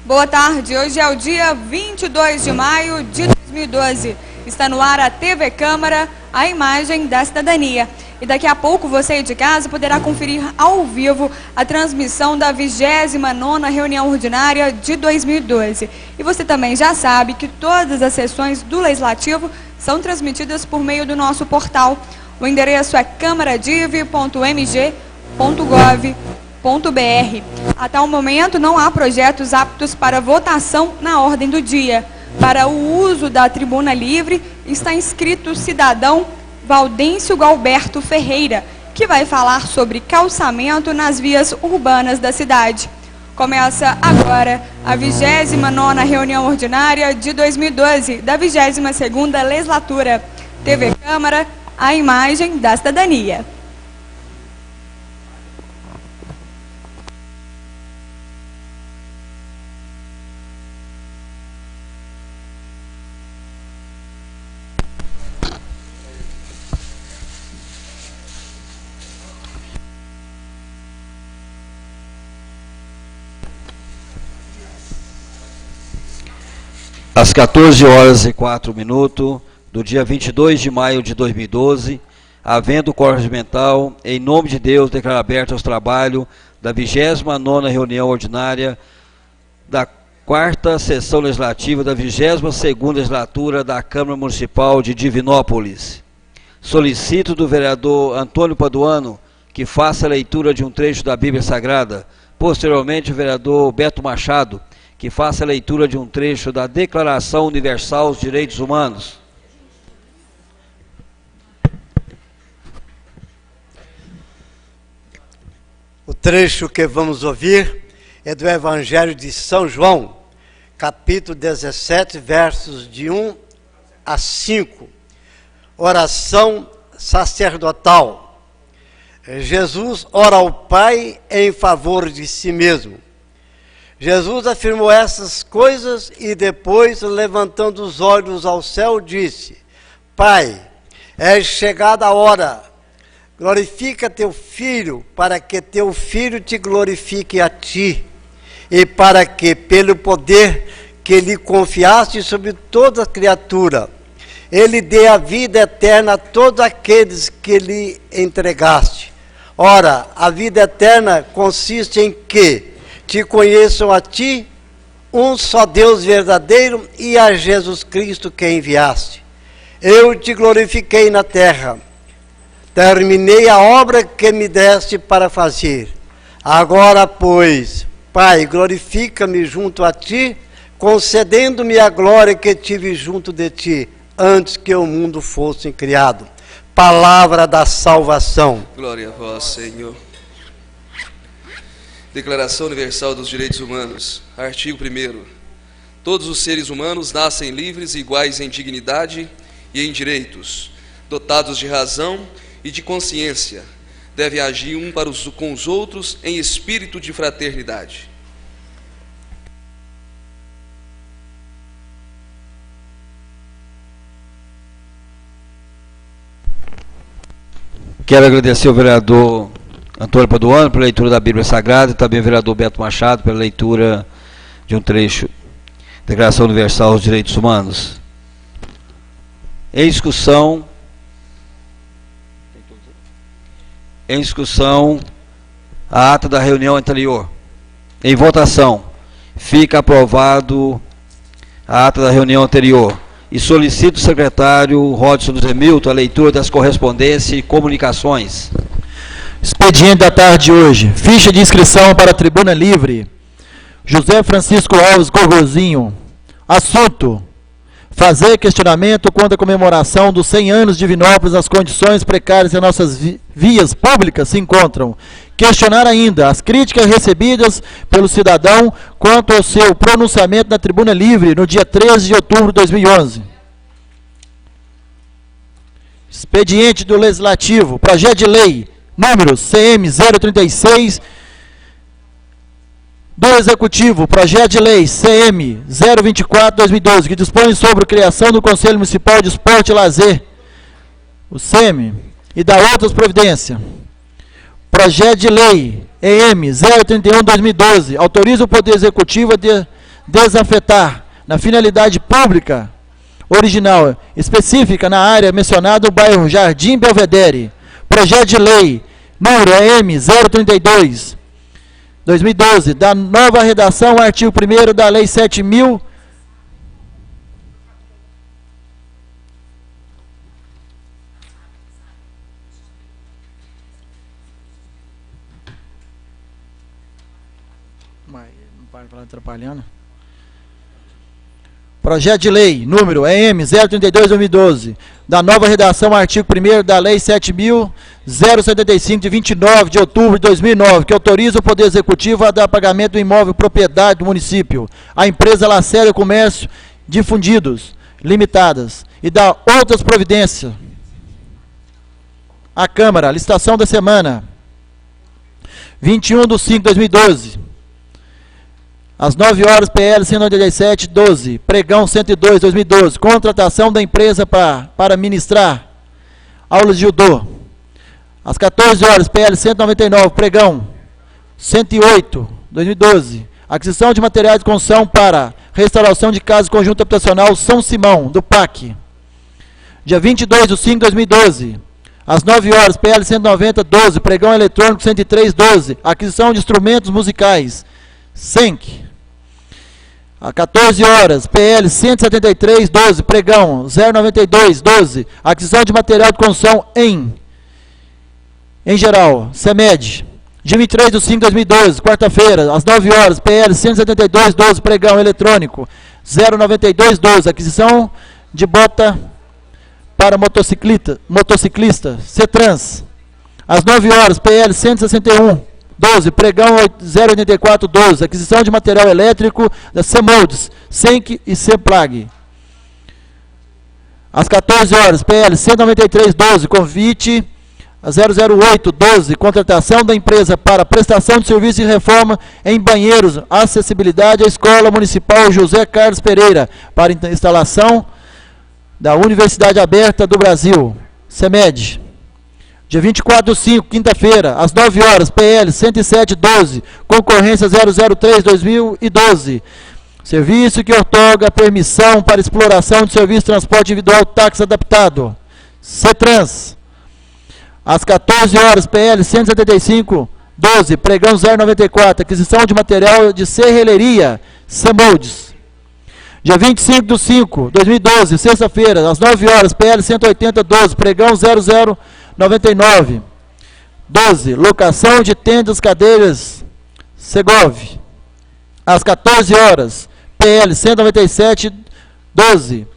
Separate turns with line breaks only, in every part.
Boa tarde, hoje é o dia 22 de maio de 2012. Está no ar a TV Câmara, a imagem da cidadania. E daqui a pouco você aí de casa poderá conferir ao vivo a transmissão da 29ª reunião ordinária de 2012. E você também já sabe que todas as sessões do Legislativo são transmitidas por meio do nosso portal. O endereço é câmaradiv.mg.gov.br. Até o momento não há projetos aptos para votação na ordem do dia. Para o uso da tribuna livre está inscrito o cidadão Valdêncio Galberto Ferreira, que vai falar sobre calçamento nas vias urbanas da cidade. Começa agora a 29ª reunião ordinária de 2012 da 22ª legislatura. TV Câmara, a imagem da cidadania.
Às 14h04 do dia 22 de maio de 2012, havendo quórum regimental, em nome de Deus, declaro aberto aos trabalhos da 29ª reunião ordinária da 4ª sessão legislativa da 22ª legislatura da Câmara Municipal de Divinópolis. Solicito do vereador Antônio Paduano que faça a leitura de um trecho da Bíblia Sagrada. Posteriormente, o vereador Beto Machado que faça a leitura de um trecho da Declaração Universal dos Direitos Humanos.
O trecho que vamos ouvir é do Evangelho de São João, capítulo 17, versos de 1 a 5. Oração sacerdotal. Jesus ora ao Pai em favor de si mesmo. Jesus afirmou essas coisas e depois, levantando os olhos ao céu, disse: Pai, é chegada a hora, glorifica teu Filho, para que teu Filho te glorifique a ti, e para que, pelo poder que lhe confiaste sobre toda a criatura, ele dê a vida eterna a todos aqueles que lhe entregaste. Ora, a vida eterna consiste em que te conheçam a ti, um só Deus verdadeiro, e a Jesus Cristo que enviaste. Eu te glorifiquei na terra, terminei a obra que me deste para fazer. Agora, pois, Pai, glorifica-me junto a ti, concedendo-me a glória que tive junto de ti, antes que o mundo fosse criado. Palavra da salvação.
Glória a vós, Senhor. Declaração Universal dos Direitos Humanos, artigo 1º. Todos os seres humanos nascem livres e iguais em dignidade e em direitos, dotados de razão e de consciência, devem agir com os outros em espírito de fraternidade.
Quero agradecer ao vereador Antônio Paduano pela leitura da Bíblia Sagrada e também ao vereador Beto Machado pela leitura de um trecho da Declaração Universal dos Direitos Humanos. Em discussão a ata da reunião anterior. Em votação, fica aprovado a ata da reunião anterior. E solicito ao secretário Rodson José Milton a leitura das correspondências e comunicações.
Expediente da tarde de hoje. Ficha de inscrição para a tribuna livre. José Francisco Alves Gorgozinho. Assunto: fazer questionamento quanto à comemoração dos 100 anos de Divinópolis nas condições precárias que nossas vias públicas se encontram. Questionar ainda as críticas recebidas pelo cidadão quanto ao seu pronunciamento na tribuna livre no dia 13 de outubro de 2011. Expediente do Legislativo. Projeto de lei número CM 036, do Executivo, projeto de lei CM 024/2012, que dispõe sobre a criação do Conselho Municipal de Esporte e Lazer, o SEMI, e da outras providências. Projeto de lei EM 031/2012, autoriza o Poder Executivo a desafetar, na finalidade pública original específica na área mencionada no bairro Jardim Belvedere. Projeto de lei número AM 032 2012, da nova redação, artigo 1º da Lei 7.000. Mas não para de falar atrapalhando. Projeto de lei número AM 032 2012, da nova redação, artigo 1º da Lei 7.075, de 29 de outubro de 2009, que autoriza o Poder Executivo a dar pagamento do imóvel propriedade do município à empresa Lacerda Comércio de Fundidos Limitadas e dá outras providências. A Câmara, licitação da semana 21/5/2012. Às 9 horas, PL 187/12, pregão 102/2012, contratação da empresa para ministrar aulas de judô. Às 14 horas, PL 199, pregão 108/2012, aquisição de materiais de construção para restauração de casa conjunto habitacional São Simão, do PAC. Dia 22/5/2012, às 9 horas, PL 190/12, pregão eletrônico 103/12, aquisição de instrumentos musicais, SENC. Às 14 horas, PL 173/12, pregão 092/12, aquisição de material de construção em geral, CEMED. Dia 23/5/2012, quarta-feira, às 9 horas, PL 172/12, pregão eletrônico 092/12, aquisição de bota para motociclista, CETRANS. Às 9 horas, PL 161/12, pregão 084/12, aquisição de material elétrico da CEMOLDES, SENC e CEPLAG. Às 14 horas, PL 193/12, convite a 008/12, contratação da empresa para prestação de serviço e reforma em banheiros, acessibilidade à Escola Municipal José Carlos Pereira, para instalação da Universidade Aberta do Brasil, CEMED. Dia 24/5, quinta-feira, às 9 horas, PL 107/12, concorrência 003/2012. Serviço que outorga permissão para exploração de serviço de transporte individual táxi adaptado, CETRANS. Às 14 horas, PL 175/12, pregão 094, aquisição de material de serralheria, CEMOLDES. Dia 25/5/2012, sexta-feira, às 9 horas, PL 180/12, pregão 0099/12, locação de tendas, cadeiras, Segov. Às 14 horas, PL 197/12,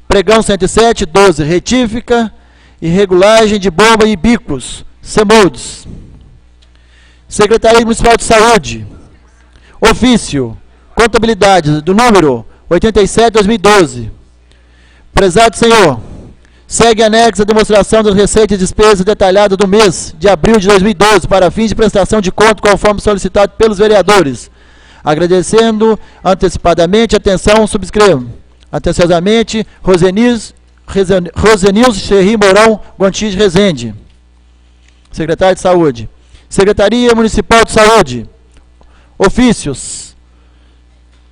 pregão 107/12, retífica e regulagem de bomba e bicos, CEMOLDES. Secretaria Municipal de Saúde, ofício, contabilidade do número 87/2012. Prezado senhor, segue anexo a demonstração das receitas e despesas detalhadas do mês de abril de 2012 para fins de prestação de conta conforme solicitado pelos vereadores. Agradecendo antecipadamente a atenção, subscrevo. Atenciosamente, Rosenilson Xerri Mourão Gontijo Rezende. Secretário de Saúde. Secretaria Municipal de Saúde. Ofícios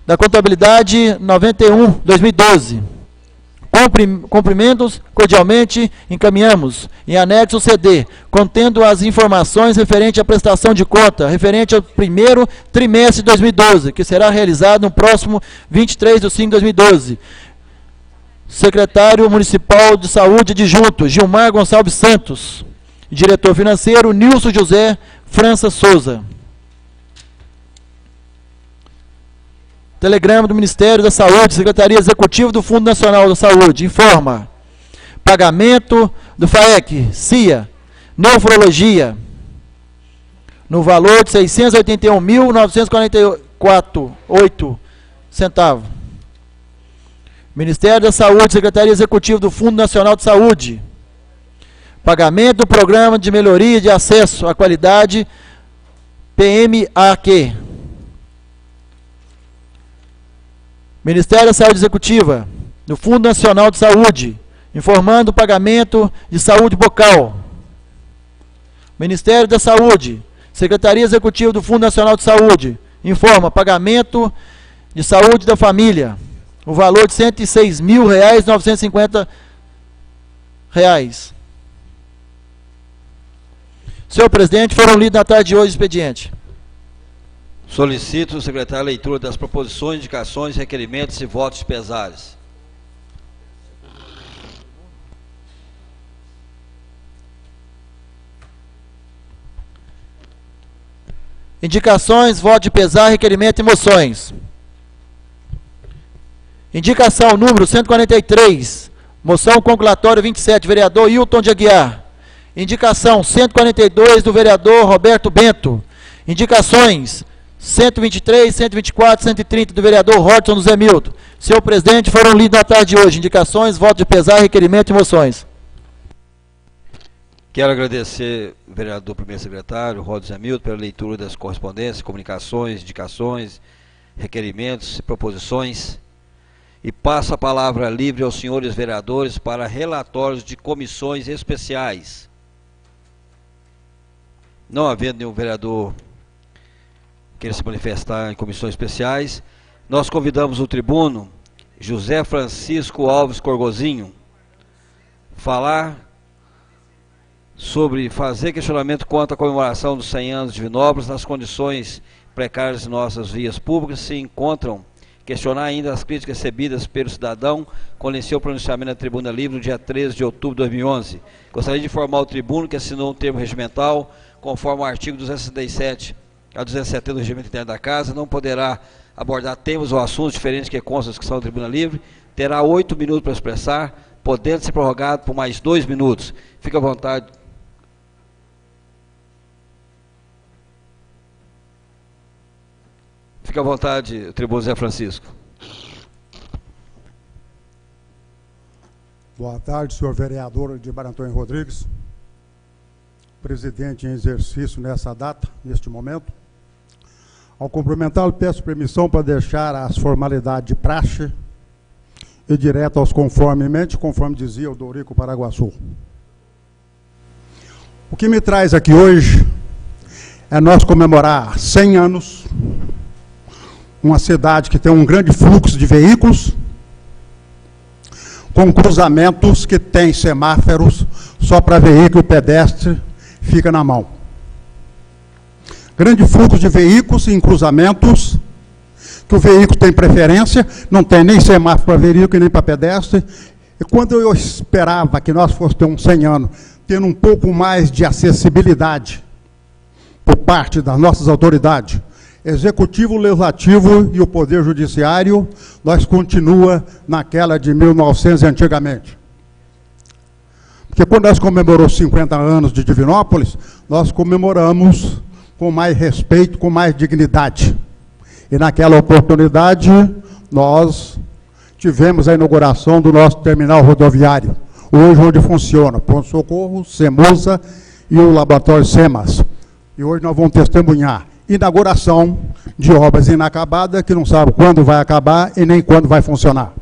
da Contabilidade 91/2012. Cumprimentos, cordialmente encaminhamos em anexo CD, contendo as informações referentes à prestação de conta, referente ao primeiro trimestre de 2012, que será realizado no próximo 23/5/2012. Secretário Municipal de Saúde adjunto, Gilmar Gonçalves Santos. Diretor financeiro, Nilson José França Souza. Telegrama do Ministério da Saúde, Secretaria Executiva do Fundo Nacional da Saúde, informa: pagamento do FAEC, CIA, nefrologia, no valor de R$ 681.944,08 centavos. Ministério da Saúde, Secretaria Executiva do Fundo Nacional de Saúde, pagamento do Programa de Melhoria de Acesso à Qualidade, PMAQ. Ministério da Saúde Executiva, do Fundo Nacional de Saúde, informando o pagamento de saúde bucal. Ministério da Saúde, Secretaria Executiva do Fundo Nacional de Saúde, informa pagamento de saúde da família, o valor de R$ 106.950. Senhor presidente, foram lidos na tarde de hoje o expediente.
Solicito o secretário a leitura das proposições, indicações, requerimentos e votos pesares.
Indicações, voto de pesar, requerimento e moções. Indicação número 143, moção conculatória 27, vereador Hilton de Aguiar. Indicação 142 do vereador Roberto Bento. Indicações 123, 124, 130 do vereador Horton do Zé Milton. Senhor presidente, foram lidos na tarde de hoje. Indicações, voto de pesar, requerimento e moções.
Quero agradecer ao vereador primeiro secretário, Rodo Zé Milton, pela leitura das correspondências, comunicações, indicações, requerimentos e proposições. E passo a palavra livre aos senhores vereadores para relatórios de comissões especiais. Não havendo nenhum vereador queira se manifestar em comissões especiais, nós convidamos o tribuno José Francisco Alves Corgozinho falar sobre fazer questionamento quanto à comemoração dos 100 anos de Vinópolis nas condições precárias de nossas vias públicas se encontram, questionar ainda as críticas recebidas pelo cidadão quando em seu pronunciamento na Tribuna Livre no dia 13 de outubro de 2011. Gostaria de informar o tribuno que assinou um termo regimental, conforme o artigo 267 a 270 do Regimento Interno da Casa, não poderá abordar temas ou assuntos diferentes que constam da discussão da Tribuna Livre, terá 8 minutos para expressar, podendo ser prorrogado por mais 2 minutos. Fique à vontade. Fique à vontade, tribuno Zé Francisco.
Boa tarde, senhor vereador Edmar Antônio Rodrigues, presidente em exercício nessa data, neste momento. Ao cumprimentá-lo, peço permissão para deixar as formalidades de praxe e direto aos conformemente, conforme dizia o Dorico Paraguaçu. O que me traz aqui hoje é nós comemorar 100 anos, uma cidade que tem um grande fluxo de veículos, com cruzamentos que tem semáforos só para veículo e pedestre, fica na mão. Grande fluxo de veículos em cruzamentos, que o veículo tem preferência, não tem nem semáforo para veículo e nem para pedestre. E quando eu esperava que nós fosse ter uns 100 anos, tendo um pouco mais de acessibilidade por parte das nossas autoridades, Executivo, Legislativo e o Poder Judiciário, nós continua naquela de 1900 antigamente. Porque quando nós comemoramos 50 anos de Divinópolis, nós comemoramos com mais respeito, com mais dignidade. E naquela oportunidade, nós tivemos a inauguração do nosso terminal rodoviário, hoje onde funciona Pronto-Socorro, Semusa e o Laboratório SEMAS. E hoje nós vamos testemunhar inauguração de obras inacabadas, que não sabe quando vai acabar e nem quando vai funcionar.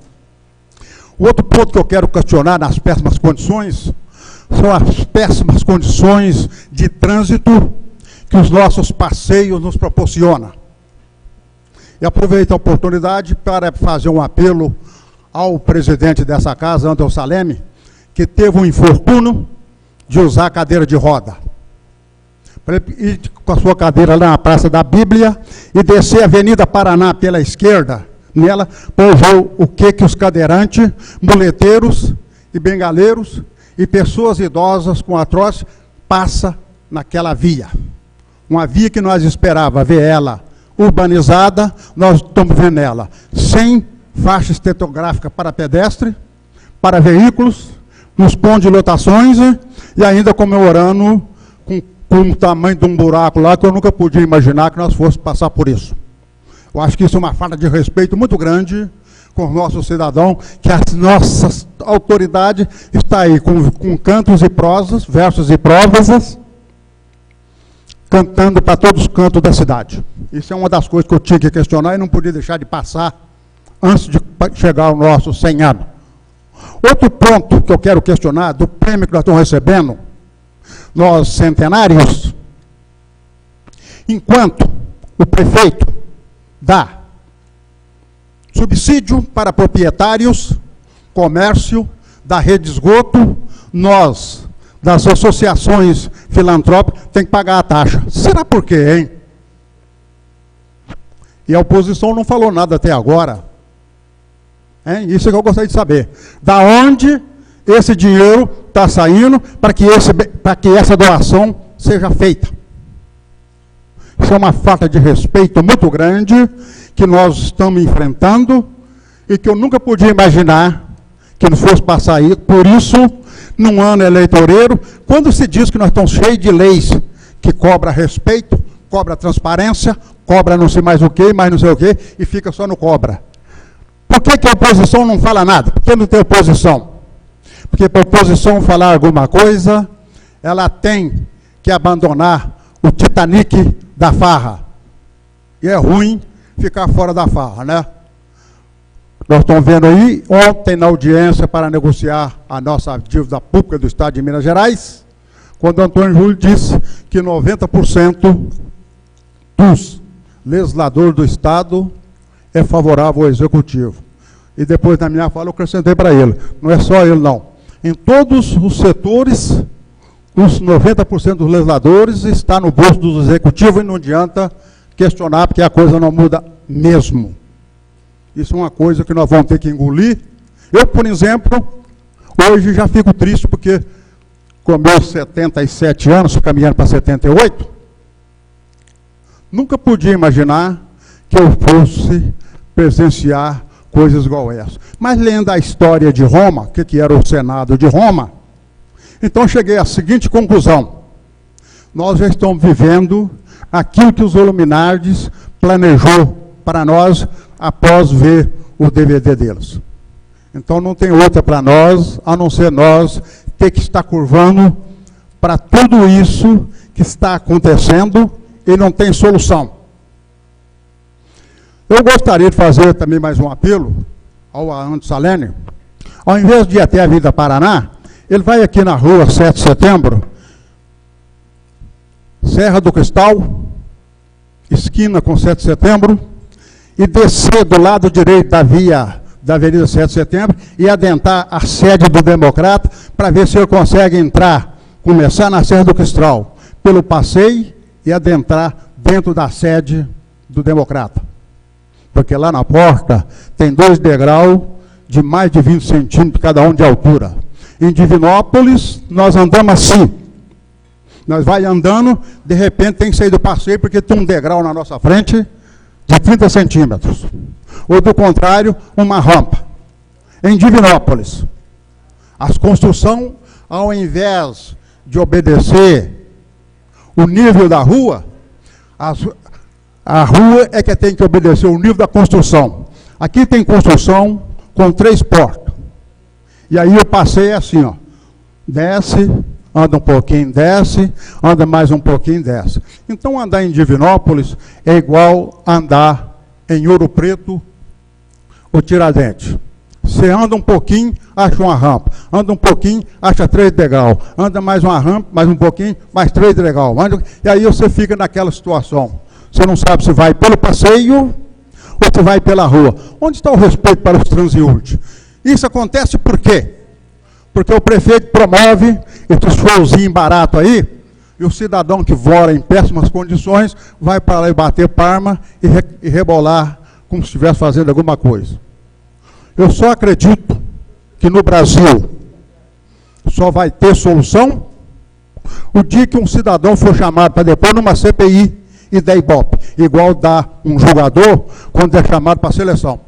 O outro ponto que eu quero questionar nas péssimas condições, são as péssimas condições de trânsito que os nossos passeios nos proporcionam. E aproveito a oportunidade para fazer um apelo ao presidente dessa casa, Anderson Saleme, que teve um infortúnio de usar a cadeira de roda. Para ele ir com a sua cadeira lá na Praça da Bíblia e descer a Avenida Paraná pela esquerda, nela, para ver o que os cadeirantes, muleteiros e bengaleiros e pessoas idosas com artrose passam naquela via. Uma via que nós esperava ver ela urbanizada, nós estamos vendo ela sem faixa estetográfica para pedestre, para veículos, nos pontos de lotações e ainda comemorando com o tamanho de um buraco lá que eu nunca podia imaginar que nós fôssemos passar por isso. Eu acho que isso é uma falta de respeito muito grande com o nosso cidadão, que as nossas autoridades estão aí com cantos e prosas, versos e prosas, cantando para todos os cantos da cidade. Isso é uma das coisas que eu tinha que questionar e não podia deixar de passar antes de chegar ao nosso 100 anos. Outro ponto que eu quero questionar, do prêmio que nós estamos recebendo, nós centenários, enquanto o prefeito dá subsídio para proprietários, comércio, da rede de esgoto, nós, das associações filantrópicas, tem que pagar a taxa. Será por quê, hein? E a oposição não falou nada até agora. Hein? Isso é que eu gostaria de saber. Da onde esse dinheiro está saindo para que essa doação seja feita? Isso é uma falta de respeito muito grande que nós estamos enfrentando e que eu nunca podia imaginar que não fosse passar aí. Por isso, num ano eleitoreiro, quando se diz que nós estamos cheios de leis que cobra respeito, cobra transparência, cobra não sei mais o quê, mais não sei o quê, e fica só no cobra. Por que a oposição não fala nada? Por que não tem oposição? Porque para a oposição falar alguma coisa, ela tem que abandonar o Titanic da farra. E é ruim ficar fora da farra, né? Nós estamos vendo aí, ontem na audiência para negociar a nossa dívida pública do Estado de Minas Gerais, quando o Antônio Júlio disse que 90% dos legisladores do Estado é favorável ao Executivo. E depois na minha fala eu acrescentei para ele, não é só ele não. Em todos os setores, os 90% dos legisladores está no bolso do Executivo e não adianta questionar, porque a coisa não muda mesmo. Isso é uma coisa que nós vamos ter que engolir. Eu, por exemplo, hoje já fico triste, porque com meus 77 anos, caminhando para 78, nunca podia imaginar que eu fosse presenciar coisas igual essa. Mas lendo a história de Roma, o que era o Senado de Roma, então cheguei à seguinte conclusão. Nós já estamos vivendo aquilo que os Illuminatis planejou para nós após ver o DVD deles. Então não tem outra para nós, a não ser nós ter que estar curvando para tudo isso que está acontecendo e não tem solução. Eu gostaria de fazer também mais um apelo ao Arnaldo Salene. Ao invés de ir até a Avenida Paraná, ele vai aqui na rua 7 de setembro, Serra do Cristal, esquina com 7 de setembro, e descer do lado direito da via da Avenida 7 de setembro e adentrar a sede do Democrata para ver se ele consegue entrar, começar na Serra do Cristal, pelo passeio e adentrar dentro da sede do Democrata. Porque lá na porta tem 2 degraus de mais de 20 centímetros cada um de altura. Em Divinópolis, nós andamos assim. Nós vai andando, de repente tem que sair do passeio porque tem um degrau na nossa frente de 30 centímetros. Ou do contrário, uma rampa. Em Divinópolis, as construções, ao invés de obedecer o nível da rua, a rua é que tem que obedecer o nível da construção. Aqui tem construção com 3 portas. E aí o passeio é assim, ó. Desce, anda um pouquinho, desce, anda mais um pouquinho, desce. Então andar em Divinópolis é igual andar em Ouro Preto ou Tiradentes. Você anda um pouquinho, acha uma rampa. Anda um pouquinho, acha 3 degraus. Anda mais uma rampa, mais um pouquinho, mais 3 degraus. E aí você fica naquela situação. Você não sabe se vai pelo passeio ou se vai pela rua. Onde está o respeito para os transeuntes? Isso acontece por quê? Porque o prefeito promove esses showzinhos baratos aí, e o cidadão que mora em péssimas condições vai para lá e bater palma e rebolar como se estivesse fazendo alguma coisa. Eu só acredito que no Brasil só vai ter solução o dia que um cidadão for chamado para depor numa CPI e der ibope, igual dá um jogador quando é chamado para a seleção.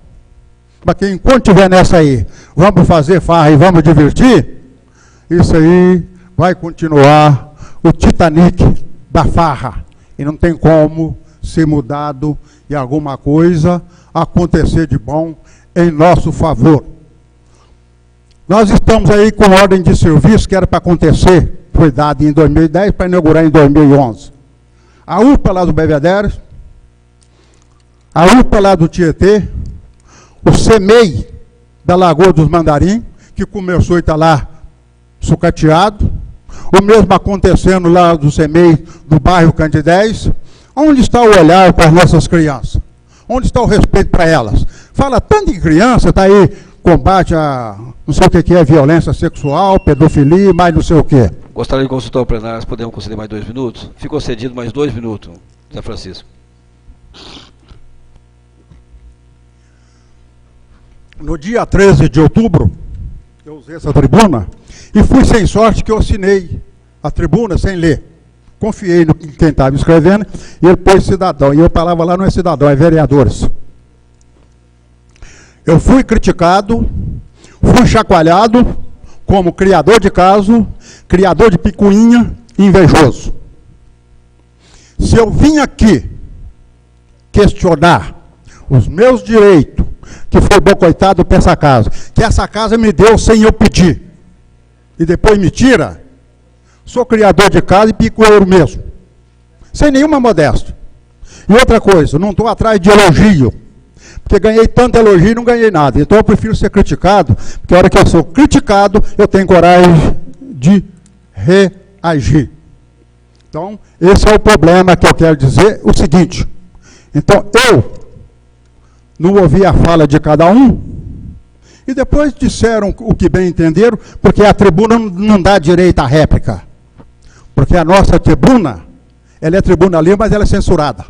Mas que enquanto estiver nessa aí, vamos fazer farra e vamos divertir, isso aí vai continuar o Titanic da farra. E não tem como ser mudado e alguma coisa acontecer de bom em nosso favor. Nós estamos aí com ordem de serviço que era para acontecer, foi dada em 2010 para inaugurar em 2011. A UPA lá do Belvedere, a UPA lá do Tietê, o CEMEI da Lagoa dos Mandarim, que começou e está lá sucateado, o mesmo acontecendo lá do CEMEI do bairro Candidez. Onde está o olhar para as nossas crianças? Onde está o respeito para elas? Fala tanto de criança, está aí, combate a não sei o que é violência sexual, pedofilia, mais não sei o que.
Gostaria de consultar o plenário, se podemos conceder mais 2 minutos? Ficou cedido mais 2 minutos, Zé Francisco.
No dia 13 de outubro, eu usei essa tribuna e fui sem sorte que eu assinei a tribuna sem ler. Confiei em quem estava escrevendo e ele pôs cidadão. E eu falava lá, não é cidadão, é vereadores. Eu fui criticado, fui chacoalhado como criador de caso, criador de picuinha e invejoso. Se eu vim aqui questionar os meus direitos, que foi boicotado para essa casa, que essa casa me deu sem eu pedir, e depois me tira, sou criador de casa e picueiro mesmo, sem nenhuma modéstia. E outra coisa, não estou atrás de elogio, porque ganhei tanto elogio e não ganhei nada. Então eu prefiro ser criticado, porque a hora que eu sou criticado, eu tenho coragem de reagir. Então, esse é o problema que eu quero dizer, o seguinte. Então, eu não ouvi a fala de cada um, e depois disseram o que bem entenderam, porque a tribuna não dá direito à réplica. Porque a nossa tribuna, ela é tribuna livre, mas ela é censurada.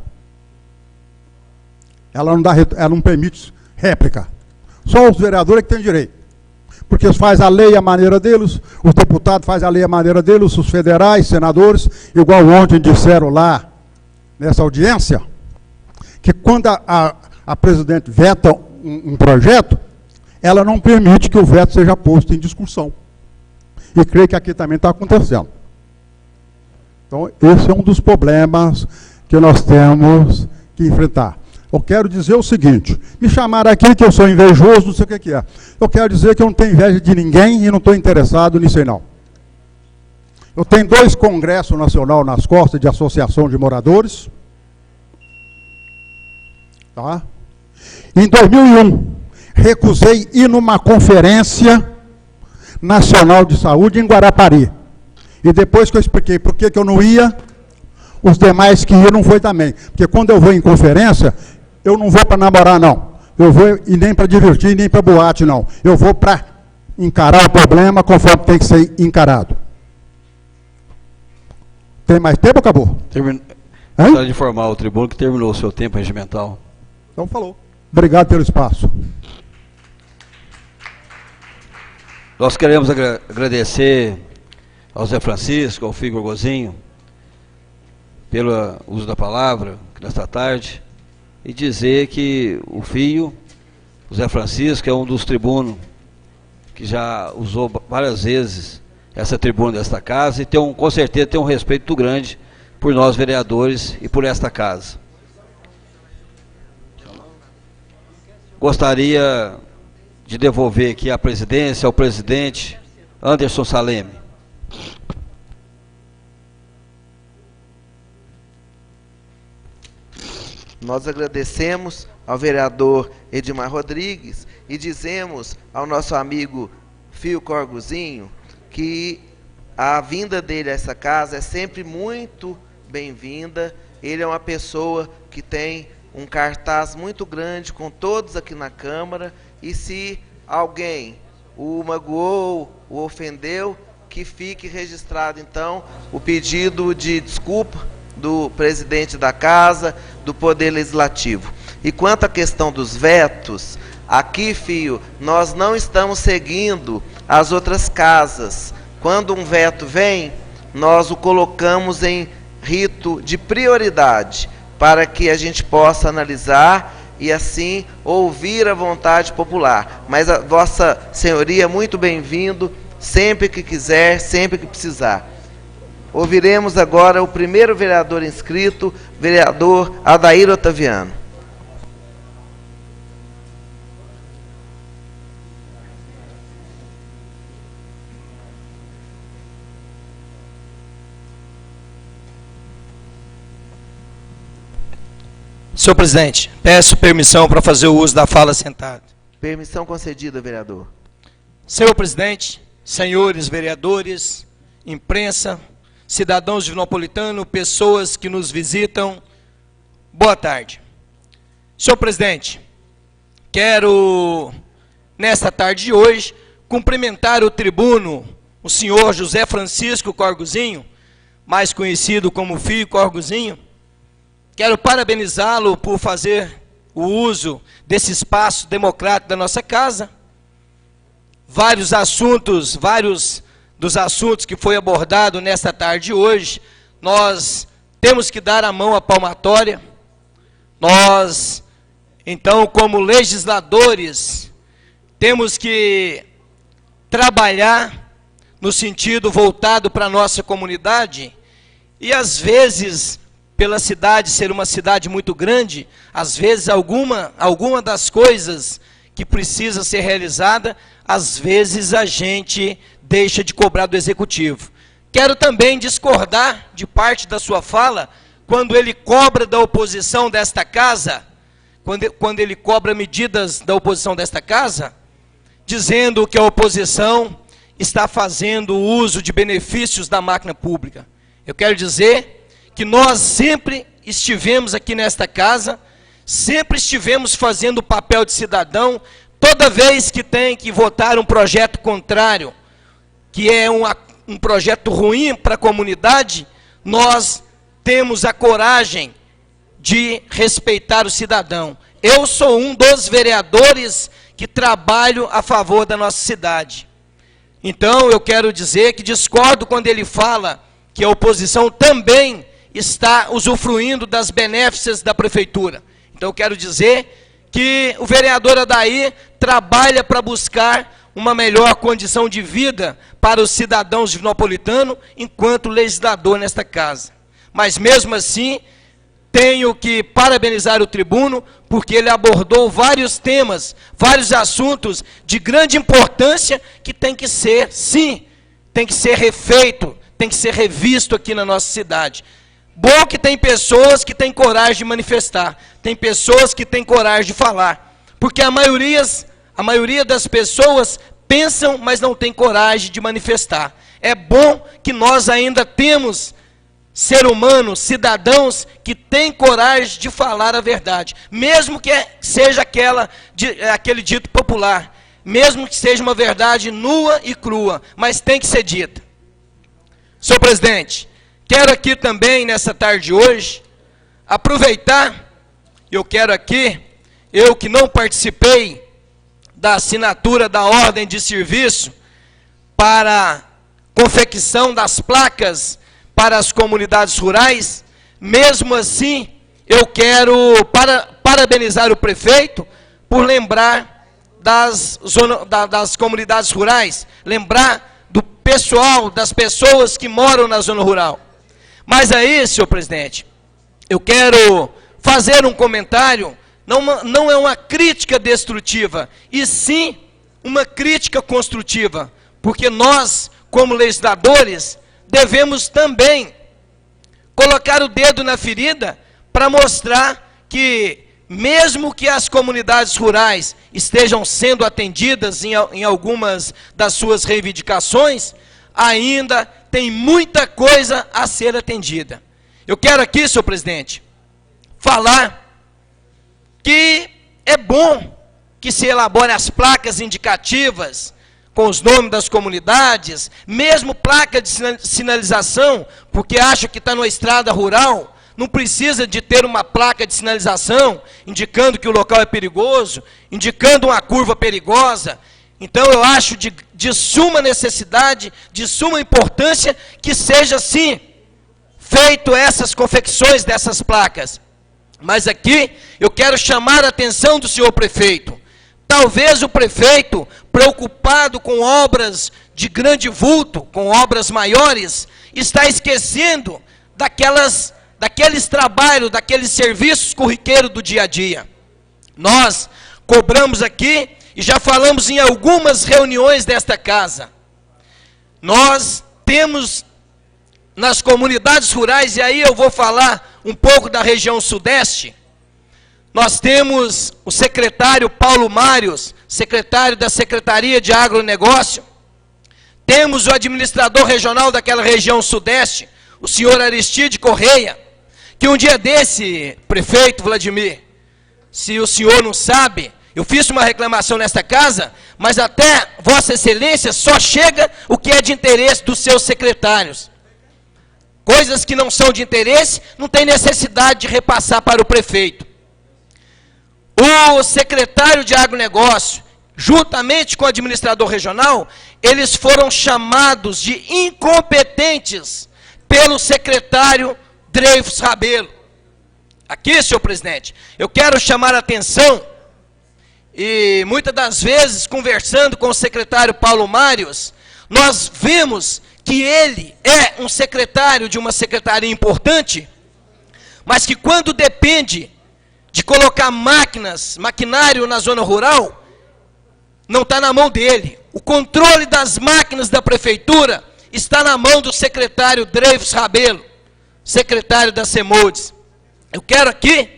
Ela não permite réplica. Só os vereadores que têm direito. Porque eles fazem a lei à maneira deles, os deputados fazem a lei à maneira deles, os federais, senadores, igual ontem disseram lá, nessa audiência, que quando a presidente veta um projeto, ela não permite que o veto seja posto em discussão. E creio que aqui também está acontecendo. Então, esse é um dos problemas que nós temos que enfrentar. Eu quero dizer o seguinte, me chamaram aqui que eu sou invejoso, não sei o que é. Eu quero dizer que eu não tenho inveja de ninguém e não estou interessado nisso aí não. Eu tenho 2 congressos nacionais nas costas de associação de moradores. Tá? Em 2001, recusei ir numa conferência nacional de saúde em Guarapari. E depois que eu expliquei por que eu não ia, os demais que iam não foi também. Porque quando eu vou em conferência, eu não vou para namorar, não. Eu vou e nem para divertir, nem para boate, não. Eu vou para encarar o problema conforme tem que ser encarado. Tem mais tempo ou acabou?
Gostaria de informar o tribuno que terminou o seu tempo regimental.
Então falou. Obrigado pelo espaço.
Nós queremos agradecer ao Zé Francisco, ao Filho Gorgozinho, pelo uso da palavra nesta tarde, e dizer que o filho, o Zé Francisco, é um dos tribunos que já usou várias vezes essa tribuna desta casa e com certeza tem um respeito muito grande por nós vereadores e por esta casa. Gostaria de devolver aqui a presidência ao presidente Anderson Saleme.
Nós agradecemos ao vereador Edmar Rodrigues e dizemos ao nosso amigo Fio Corgozinho que a vinda dele a essa casa é sempre muito bem-vinda. Ele é uma pessoa que tem um cartaz muito grande com todos aqui na Câmara, e se alguém o magoou, o ofendeu, que fique registrado então o pedido de desculpa do presidente da casa, do Poder Legislativo. E quanto à questão dos vetos, aqui, Fio, nós não estamos seguindo as outras casas. Quando um veto vem, nós o colocamos em rito de prioridade, para que a gente possa analisar e assim ouvir a vontade popular. Mas a Vossa Senhoria é muito bem-vindo, sempre que quiser, sempre que precisar. Ouviremos agora o primeiro vereador inscrito, vereador Adair Otaviano.
Senhor presidente, peço permissão para fazer o uso da fala sentado.
Permissão concedida, vereador.
Senhor presidente, senhores vereadores, imprensa, cidadãos de Vinopolitano, pessoas que nos visitam, boa tarde. Senhor presidente, quero, nesta tarde de hoje, cumprimentar o tribuno, o senhor José Francisco Corguzinho, mais conhecido como Fio Corguzinho. Quero parabenizá-lo por fazer o uso desse espaço democrático da nossa casa. Vários dos assuntos que foi abordado nesta tarde de hoje, nós temos que dar a mão à palmatória. Nós, então, como legisladores, temos que trabalhar no sentido voltado para a nossa comunidade, e às vezes, pela cidade ser uma cidade muito grande, às vezes alguma das coisas que precisa ser realizada, às vezes a gente deixa de cobrar do executivo. Quero também discordar de parte da sua fala, quando ele cobra da oposição desta casa, quando ele cobra medidas da oposição desta casa, dizendo que a oposição está fazendo uso de benefícios da máquina pública. Eu quero dizer que nós sempre estivemos aqui nesta casa, sempre estivemos fazendo o papel de cidadão. Toda vez que tem que votar um projeto contrário, que é um projeto ruim para a comunidade, nós temos a coragem de respeitar o cidadão. Eu sou um dos vereadores que trabalho a favor da nossa cidade. Então, eu quero dizer que discordo quando ele fala que a oposição também está usufruindo das benéficas da prefeitura. Então, eu quero dizer que o vereador Adair trabalha para buscar uma melhor condição de vida para os cidadãos divinópolitanos enquanto legislador nesta casa. Mas, mesmo assim, tenho que parabenizar o tribuno, porque ele abordou vários temas, vários assuntos de grande importância que tem que ser, sim, tem que ser refeito, tem que ser revisto aqui na nossa cidade. Bom que tem pessoas que têm coragem de manifestar, tem pessoas que têm coragem de falar, porque a maioria das pessoas pensam, mas não tem coragem de manifestar. É bom que nós ainda temos ser humano, cidadãos que têm coragem de falar a verdade, mesmo que seja aquele dito popular, mesmo que seja uma verdade nua e crua, mas tem que ser dita. Senhor presidente, quero aqui também, nessa tarde de hoje, aproveitar, eu que não participei da assinatura da ordem de serviço para confecção das placas para as comunidades rurais. Mesmo assim, eu quero parabenizar o prefeito por lembrar das comunidades rurais, lembrar do pessoal, das pessoas que moram na zona rural. Mas aí, senhor presidente, eu quero fazer um comentário, não é uma crítica destrutiva, e sim uma crítica construtiva, porque nós, como legisladores, devemos também colocar o dedo na ferida para mostrar que, mesmo que as comunidades rurais estejam sendo atendidas em algumas das suas reivindicações, ainda tem muita coisa a ser atendida. Eu quero aqui, senhor presidente, falar que é bom que se elabore as placas indicativas com os nomes das comunidades, mesmo placa de sinalização, porque acha que está numa estrada rural, não precisa de ter uma placa de sinalização, indicando que o local é perigoso, indicando uma curva perigosa. Então eu acho de suma necessidade, de suma importância, que seja sim, feito essas confecções dessas placas. Mas aqui, eu quero chamar a atenção do senhor prefeito. Talvez o prefeito, preocupado com obras de grande vulto, com obras maiores, está esquecendo daqueles trabalhos, daqueles serviços corriqueiros do dia a dia. Nós cobramos aqui, e já falamos em algumas reuniões desta casa, nós temos nas comunidades rurais, e aí eu vou falar um pouco da região sudeste, nós temos o secretário Paulo Mários, secretário da Secretaria de Agronegócio, temos o administrador regional daquela região sudeste, o senhor Aristide Correia, que um dia desse, prefeito Vladimir, se o senhor não sabe, Eu fiz uma reclamação nesta casa, mas até Vossa Excelência só chega o que é de interesse dos seus secretários. Coisas que não são de interesse, não tem necessidade de repassar para o prefeito. O secretário de agronegócio, juntamente com o administrador regional, eles foram chamados de incompetentes pelo secretário Dreyfus Rabelo. Aqui, senhor presidente, eu quero chamar a atenção, e muitas das vezes, conversando com o secretário Paulo Mários, nós vimos que ele é um secretário de uma secretaria importante, mas que quando depende de colocar maquinário na zona rural, não está na mão dele. O controle das máquinas da prefeitura está na mão do secretário Dreyfus Rabelo, secretário da CEMODES. Eu quero aqui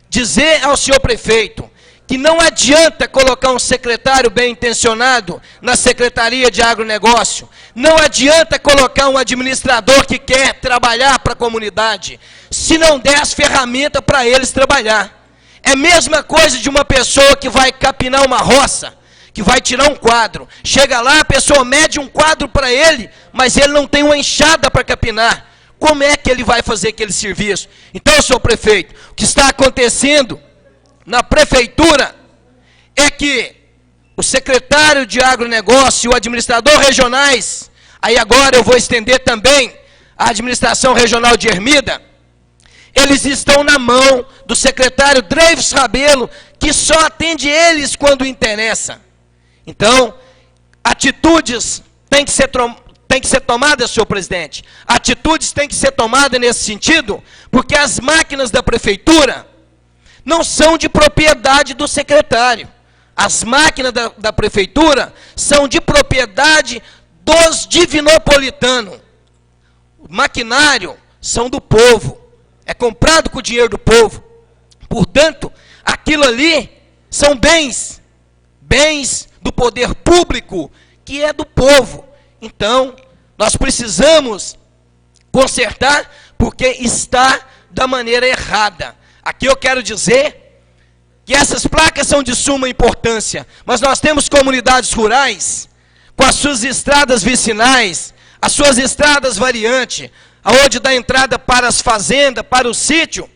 dizer ao senhor prefeito que não adianta colocar um secretário bem intencionado na Secretaria de Agronegócio, não adianta colocar um administrador que quer trabalhar para a comunidade, se não der as ferramentas para eles trabalhar. É a mesma coisa de uma pessoa que vai capinar uma roça, que vai tirar um quadro. Chega lá, a pessoa mede um quadro para ele, mas ele não tem uma enxada para capinar. Como é que ele vai fazer aquele serviço? Então, senhor prefeito, o que está acontecendo na prefeitura é que o secretário de agronegócio e o administrador regionais, aí agora eu vou estender também a administração regional de Ermida, eles estão na mão do secretário Dreyfus Rabelo, que só atende eles quando interessa. Então, atitudes têm que ser tomadas, senhor presidente. Atitudes têm que ser tomadas nesse sentido, porque as máquinas da prefeitura não são de propriedade do secretário. As máquinas da prefeitura são de propriedade dos divinopolitanos. O maquinário são do povo. É comprado com o dinheiro do povo. Portanto, aquilo ali são bens do poder público, que é do povo. Então, nós precisamos consertar, porque está da maneira errada. Aqui eu quero dizer que essas placas são de suma importância, mas nós temos comunidades rurais, com as suas estradas vicinais, as suas estradas variantes, aonde dá entrada para as fazendas, para o sítio,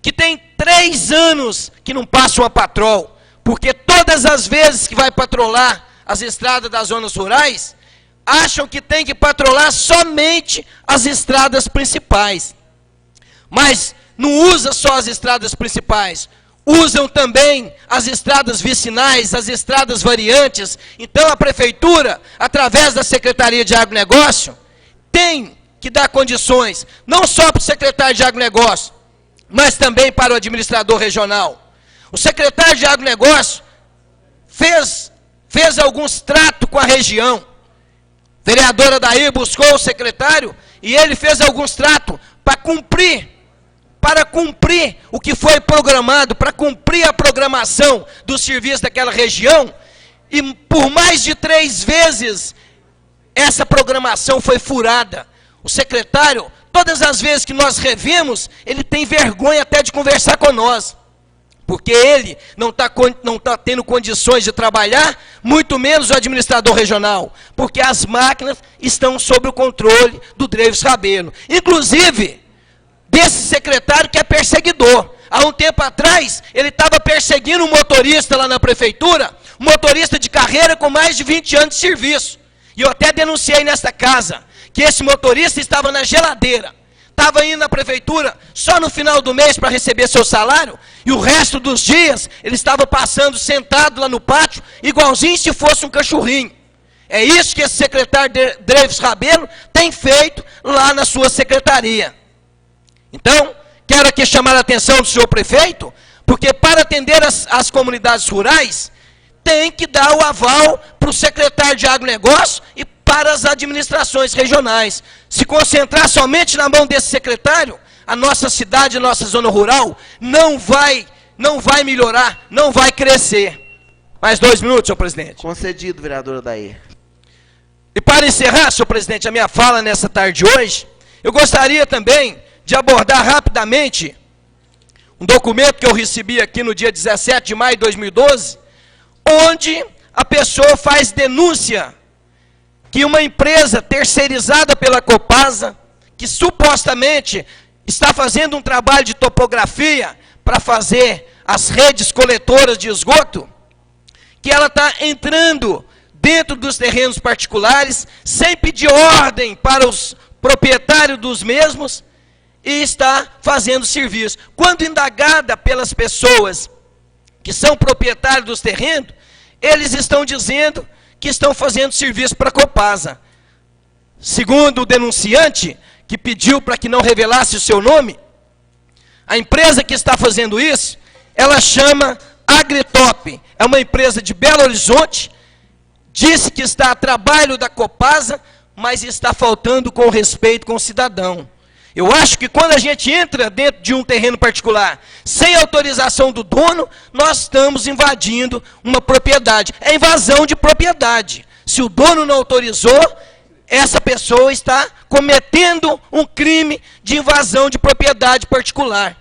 que tem 3 anos que não passa uma patrol, porque todas as vezes que vai patrolar as estradas das zonas rurais, acham que tem que patrolar somente as estradas principais. Mas não usa só as estradas principais, usam também as estradas vicinais, as estradas variantes. Então a prefeitura, através da Secretaria de Agronegócio, tem que dar condições, não só para o secretário de Agronegócio, mas também para o administrador regional. O secretário de Agronegócio fez alguns tratos com a região. A vereadora Daí buscou o secretário e ele fez alguns tratos para cumprir o que foi programado, para cumprir a programação do serviço daquela região, e por mais de 3 vezes essa programação foi furada. O secretário, todas as vezes que nós revimos, ele tem vergonha até de conversar com nós, porque ele não está tendo condições de trabalhar, muito menos o administrador regional, porque as máquinas estão sob o controle do Dreyfus Rabelo. Inclusive, desse secretário que é perseguidor. Há um tempo atrás, ele estava perseguindo um motorista lá na prefeitura, um motorista de carreira com mais de 20 anos de serviço. E eu até denunciei nesta casa, que esse motorista estava na geladeira. Estava indo na prefeitura só no final do mês para receber seu salário, e o resto dos dias ele estava passando sentado lá no pátio, igualzinho se fosse um cachorrinho. É isso que esse secretário Dreyfus Rabelo tem feito lá na sua secretaria. Então, quero aqui chamar a atenção do senhor prefeito, porque para atender as comunidades rurais, tem que dar o aval para o secretário de Agronegócio e para as administrações regionais. Se concentrar somente na mão desse secretário, a nossa cidade, a nossa zona rural, não vai melhorar, não vai crescer. Mais 2 minutos, senhor presidente.
Concedido, vereadora Daí.
E para encerrar, senhor presidente, a minha fala nessa tarde de hoje, eu gostaria também de abordar rapidamente um documento que eu recebi aqui no dia 17 de maio de 2012, onde a pessoa faz denúncia que uma empresa terceirizada pela Copasa, que supostamente está fazendo um trabalho de topografia para fazer as redes coletoras de esgoto, que ela está entrando dentro dos terrenos particulares, sem pedir ordem para os proprietários dos mesmos, e está fazendo serviço. Quando indagada pelas pessoas que são proprietários dos terrenos, eles estão dizendo que estão fazendo serviço para a Copasa. Segundo o denunciante, que pediu para que não revelasse o seu nome, a empresa que está fazendo isso, ela chama Agritop, é uma empresa de Belo Horizonte, disse que está a trabalho da Copasa, mas está faltando com respeito com o cidadão. Eu acho que quando a gente entra dentro de um terreno particular, sem autorização do dono, nós estamos invadindo uma propriedade. É invasão de propriedade. Se o dono não autorizou, essa pessoa está cometendo um crime de invasão de propriedade particular.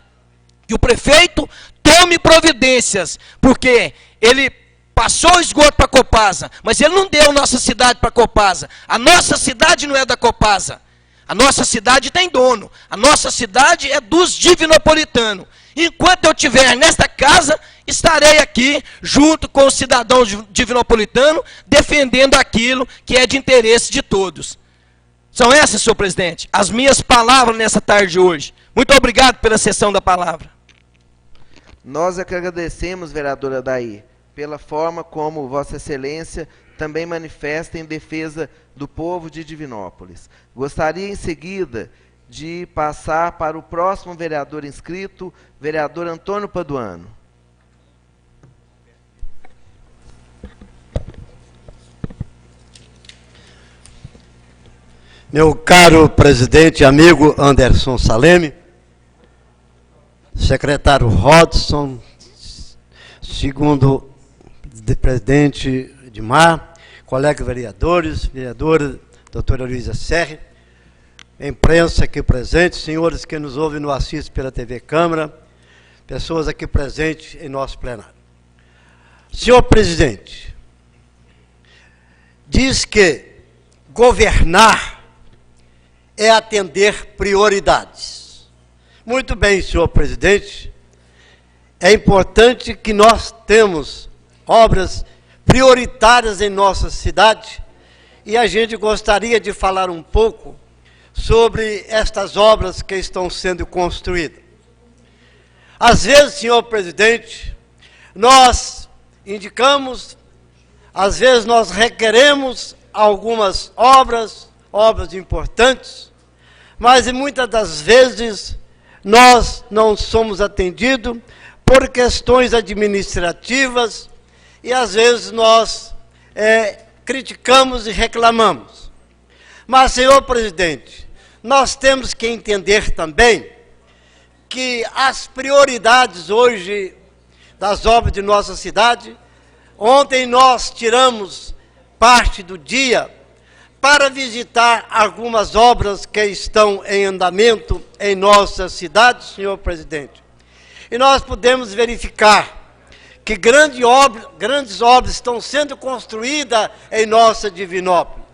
E o prefeito tome providências, porque ele passou o esgoto para a Copasa, mas ele não deu nossa cidade para a Copasa. A nossa cidade não é da Copasa. A nossa cidade tem dono. A nossa cidade é dos divinopolitanos. Enquanto eu estiver nesta casa, estarei aqui, junto com os cidadãos divinopolitanos, defendendo aquilo que é de interesse de todos. São essas, senhor presidente, as minhas palavras nessa tarde de hoje. Muito obrigado pela sessão da palavra.
Nós é que agradecemos, vereadora Daí, pela forma como Vossa Excelência também manifesta em defesa do povo de Divinópolis. Gostaria, em seguida, de passar para o próximo vereador inscrito, vereador Antônio Paduano.
Meu caro presidente e amigo Anderson Saleme, secretário Rodson, segundo presidente Edmar, colegas vereadores, vereadora doutora Luísa Serri, imprensa aqui presente, senhores que nos ouvem e nos assistem pela TV Câmara, pessoas aqui presentes em nosso plenário. Senhor presidente, diz que governar é atender prioridades. Muito bem, senhor presidente, é importante que nós temos obras prioritárias em nossa cidade, e a gente gostaria de falar um pouco sobre estas obras que estão sendo construídas. Às vezes, senhor presidente, nós indicamos, às vezes nós requeremos algumas obras importantes, mas muitas das vezes nós não somos atendidos por questões administrativas, e às vezes nós criticamos e reclamamos. Mas, senhor presidente, nós temos que entender também que as prioridades hoje das obras de nossa cidade, ontem nós tiramos parte do dia para visitar algumas obras que estão em andamento em nossa cidade, senhor presidente. E nós podemos verificar que grandes obras estão sendo construídas em nossa Divinópolis.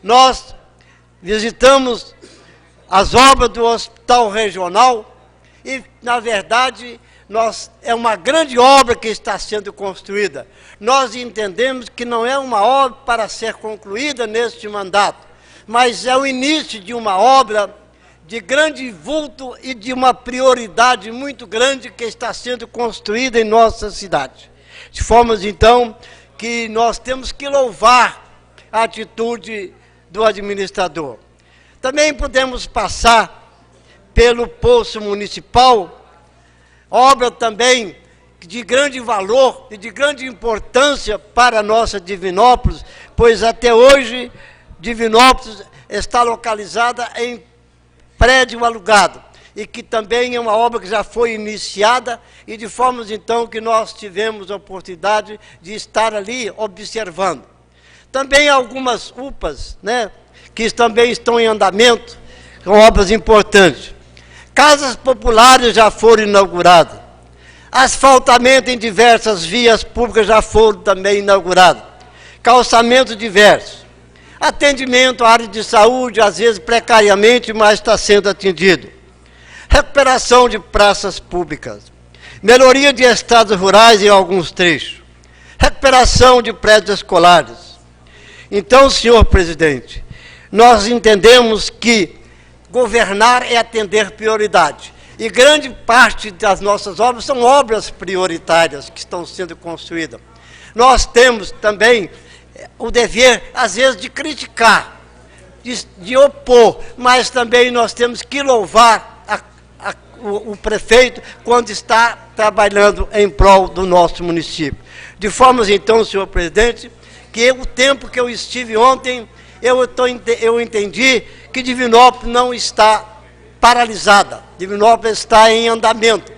Nós visitamos as obras do Hospital Regional e, na verdade, é uma grande obra que está sendo construída. Nós entendemos que não é uma obra para ser concluída neste mandato, mas é o início de uma obra de grande vulto e de uma prioridade muito grande que está sendo construída em nossa cidade. De forma, então, que nós temos que louvar a atitude do administrador. Também podemos passar pelo Poço Municipal, obra também de grande valor e de grande importância para a nossa Divinópolis, pois até hoje Divinópolis está localizada em prédio alugado, e que também é uma obra que já foi iniciada, e de forma então que nós tivemos a oportunidade de estar ali observando. Também algumas UPAs, que também estão em andamento, com obras importantes. Casas populares já foram inauguradas. Asfaltamento em diversas vias públicas já foram também inaugurados. Calçamento diversos. Atendimento à área de saúde, às vezes precariamente, mas está sendo atendido. Recuperação de praças públicas. Melhoria de estradas rurais em alguns trechos. Recuperação de prédios escolares. Então, senhor presidente, nós entendemos que governar é atender prioridade. E grande parte das nossas obras são obras prioritárias que estão sendo construídas. Nós temos também o dever, às vezes, de criticar, de opor, mas também nós temos que louvar o prefeito quando está trabalhando em prol do nosso município. De forma, então, senhor presidente, que o tempo que eu estive ontem, eu entendi que Divinópolis não está paralisada, Divinópolis está em andamento.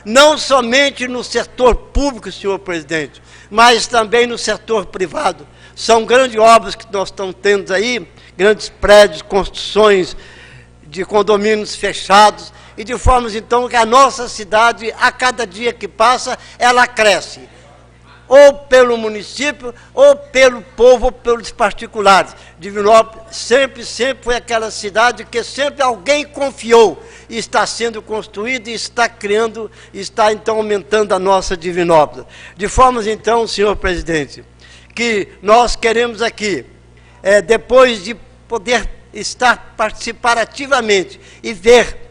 Não somente no setor público, senhor presidente, mas também no setor privado. São grandes obras que nós estamos tendo aí, grandes prédios, construções de condomínios fechados, e de forma, então, que a nossa cidade, a cada dia que passa, ela cresce. Ou pelo município, ou pelo povo, ou pelos particulares. Divinópolis sempre foi aquela cidade que sempre alguém confiou, e está sendo construída, e está criando, está então aumentando a nossa Divinópolis. De forma, então, senhor presidente, que nós queremos aqui, depois de poder participar ativamente e ver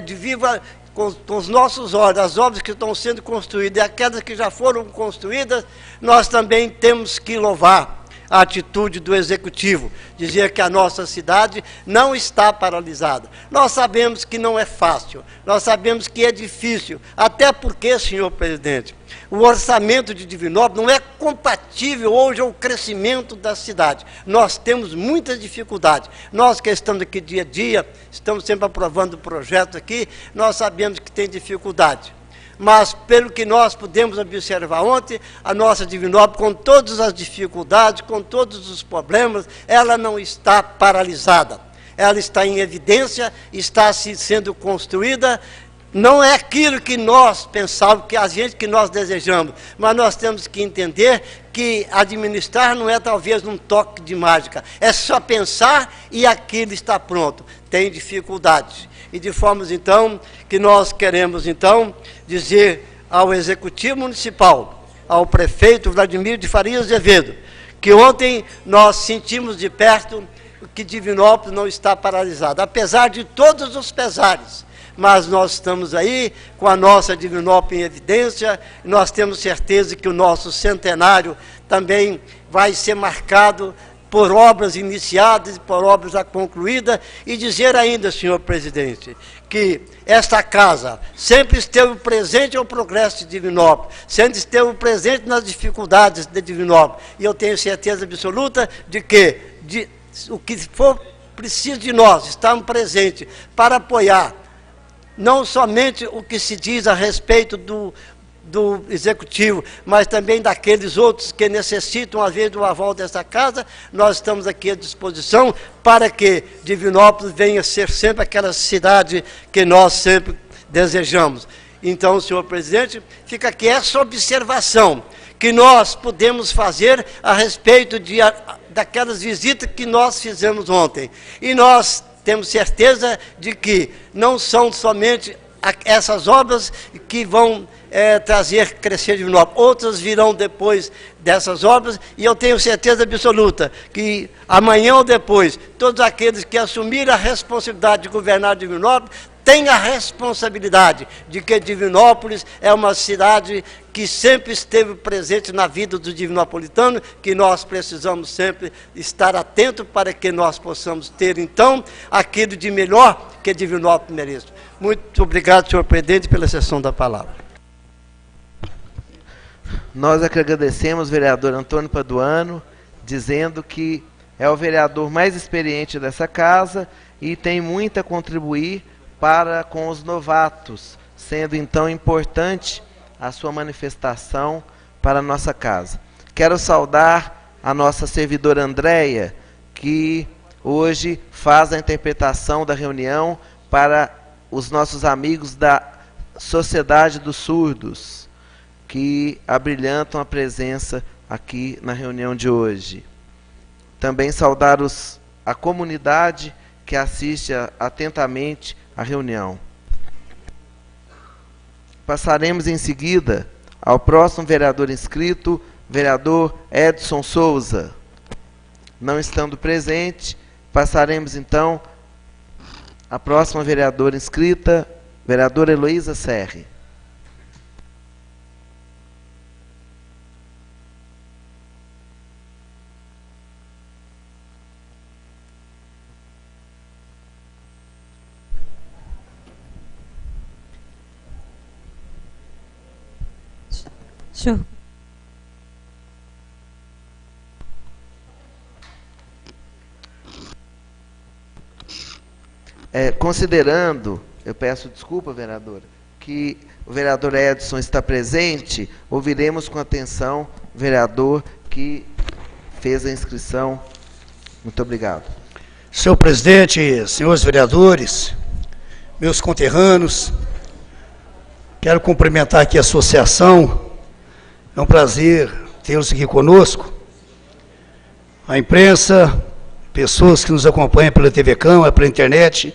de viva com os nossos olhos as obras que estão sendo construídas e aquelas que já foram construídas, nós também temos que louvar a atitude do Executivo, dizer que a nossa cidade não está paralisada. Nós sabemos que não é fácil, nós sabemos que é difícil, até porque, senhor presidente, o orçamento de Divinópolis não é compatível hoje ao crescimento da cidade. Nós temos muitas dificuldades. Nós que estamos aqui dia a dia, estamos sempre aprovando projetos aqui, nós sabemos que tem dificuldade. Mas, pelo que nós pudemos observar ontem, a nossa Divinópolis, com todas as dificuldades, com todos os problemas, ela não está paralisada. Ela está em evidência, está sendo construída. Não é aquilo que nós pensávamos, que nós desejamos, mas nós temos que entender que administrar não é talvez um toque de mágica, é só pensar e aquilo está pronto. Tem dificuldades. E de forma, então, que nós queremos, então, dizer ao Executivo Municipal, ao prefeito Vladimir de Farias Azevedo, que ontem nós sentimos de perto que Divinópolis não está paralisada, apesar de todos os pesares. Mas nós estamos aí com a nossa Divinópolis em evidência, e nós temos certeza que o nosso centenário também vai ser marcado por obras iniciadas e por obras já concluídas, e dizer ainda, senhor presidente, que esta casa sempre esteve presente ao progresso de Divinópolis, sempre esteve presente nas dificuldades de Divinópolis, e eu tenho certeza absoluta de que o que for preciso de nós, estarmos presentes para apoiar não somente o que se diz a respeito do Executivo, mas também daqueles outros que necessitam, às vezes, do aval dessa casa. Nós estamos aqui à disposição para que Divinópolis venha a ser sempre aquela cidade que nós sempre desejamos. Então, senhor presidente, fica aqui essa observação que nós podemos fazer a respeito daquelas visitas que nós fizemos ontem. E nós temos certeza de que não são somente essas obras que vão trazer, crescer Divinópolis. Outras virão depois dessas obras, e eu tenho certeza absoluta que amanhã ou depois, todos aqueles que assumirem a responsabilidade de governar Divinópolis, têm a responsabilidade de que Divinópolis é uma cidade que sempre esteve presente na vida do divinopolitano, que nós precisamos sempre estar atentos para que nós possamos ter, então, aquilo de melhor que Divinópolis merece. Muito obrigado, senhor presidente, pela sessão da palavra.
Nós é que agradecemos o vereador Antônio Paduano, dizendo que é o vereador mais experiente dessa casa e tem muito a contribuir para com os novatos, sendo então importante a sua manifestação para a nossa casa. Quero saudar a nossa servidora Andréia, que hoje faz a interpretação da reunião para os nossos amigos da Sociedade dos Surdos, que abrilhantam a presença aqui na reunião de hoje. Também saudar a comunidade que assiste atentamente à reunião. Passaremos em seguida ao próximo vereador inscrito, vereador Edson Souza. Não estando presente, passaremos então à próxima vereadora inscrita, vereadora Heloísa Serri.
Show.
Considerando, eu peço desculpa, vereadora, que o vereador Edson está presente, ouviremos com atenção o vereador que fez a inscrição. Muito obrigado.
Senhor presidente, senhores vereadores, meus conterrâneos, quero cumprimentar aqui a associação. É um prazer tê-los aqui conosco. A imprensa, pessoas que nos acompanham pela TV Câmara, pela internet,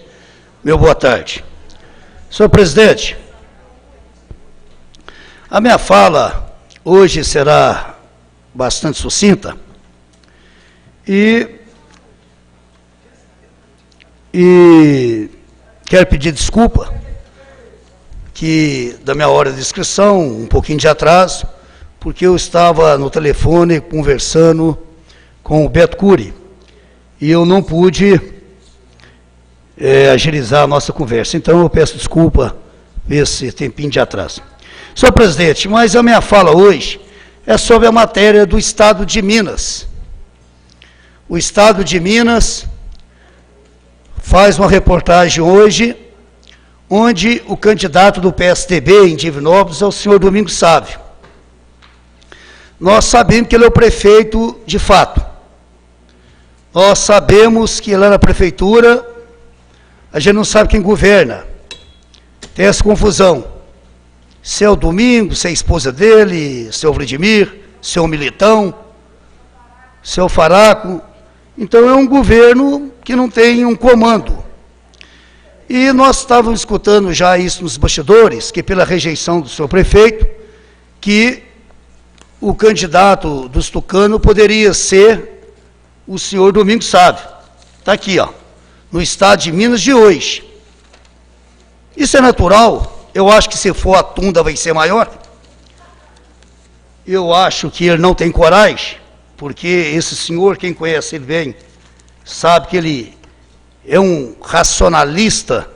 meu boa tarde. Senhor presidente, a minha fala hoje será bastante sucinta e quero pedir desculpa que da minha hora de inscrição, um pouquinho de atraso, porque eu estava no telefone conversando com o Beto Cury e eu não pude agilizar a nossa conversa. Então eu peço desculpa por esse tempinho de atraso. Senhor presidente, mas a minha fala hoje é sobre a matéria do Estado de Minas. O Estado de Minas faz uma reportagem hoje, onde o candidato do PSDB em Divinópolis é o senhor Domingos Sávio. Nós sabemos que ele é o prefeito de fato. Nós sabemos que lá na prefeitura, a gente não sabe quem governa. Tem essa confusão. Se é o Domingos, se é a esposa dele, se é o Vladimir, se é o Militão, se é o Faraco. Então é um governo que não tem um comando. E nós estávamos escutando já isso nos bastidores, que pela rejeição do seu prefeito, que o candidato dos tucanos poderia ser o senhor Domingos Sávio. Está aqui, ó, no Estado de Minas de hoje. Isso é natural. Eu acho que se for a tunda vai ser maior. Eu acho que ele não tem coragem, porque esse senhor, quem conhece ele bem, sabe que ele é um racionalista,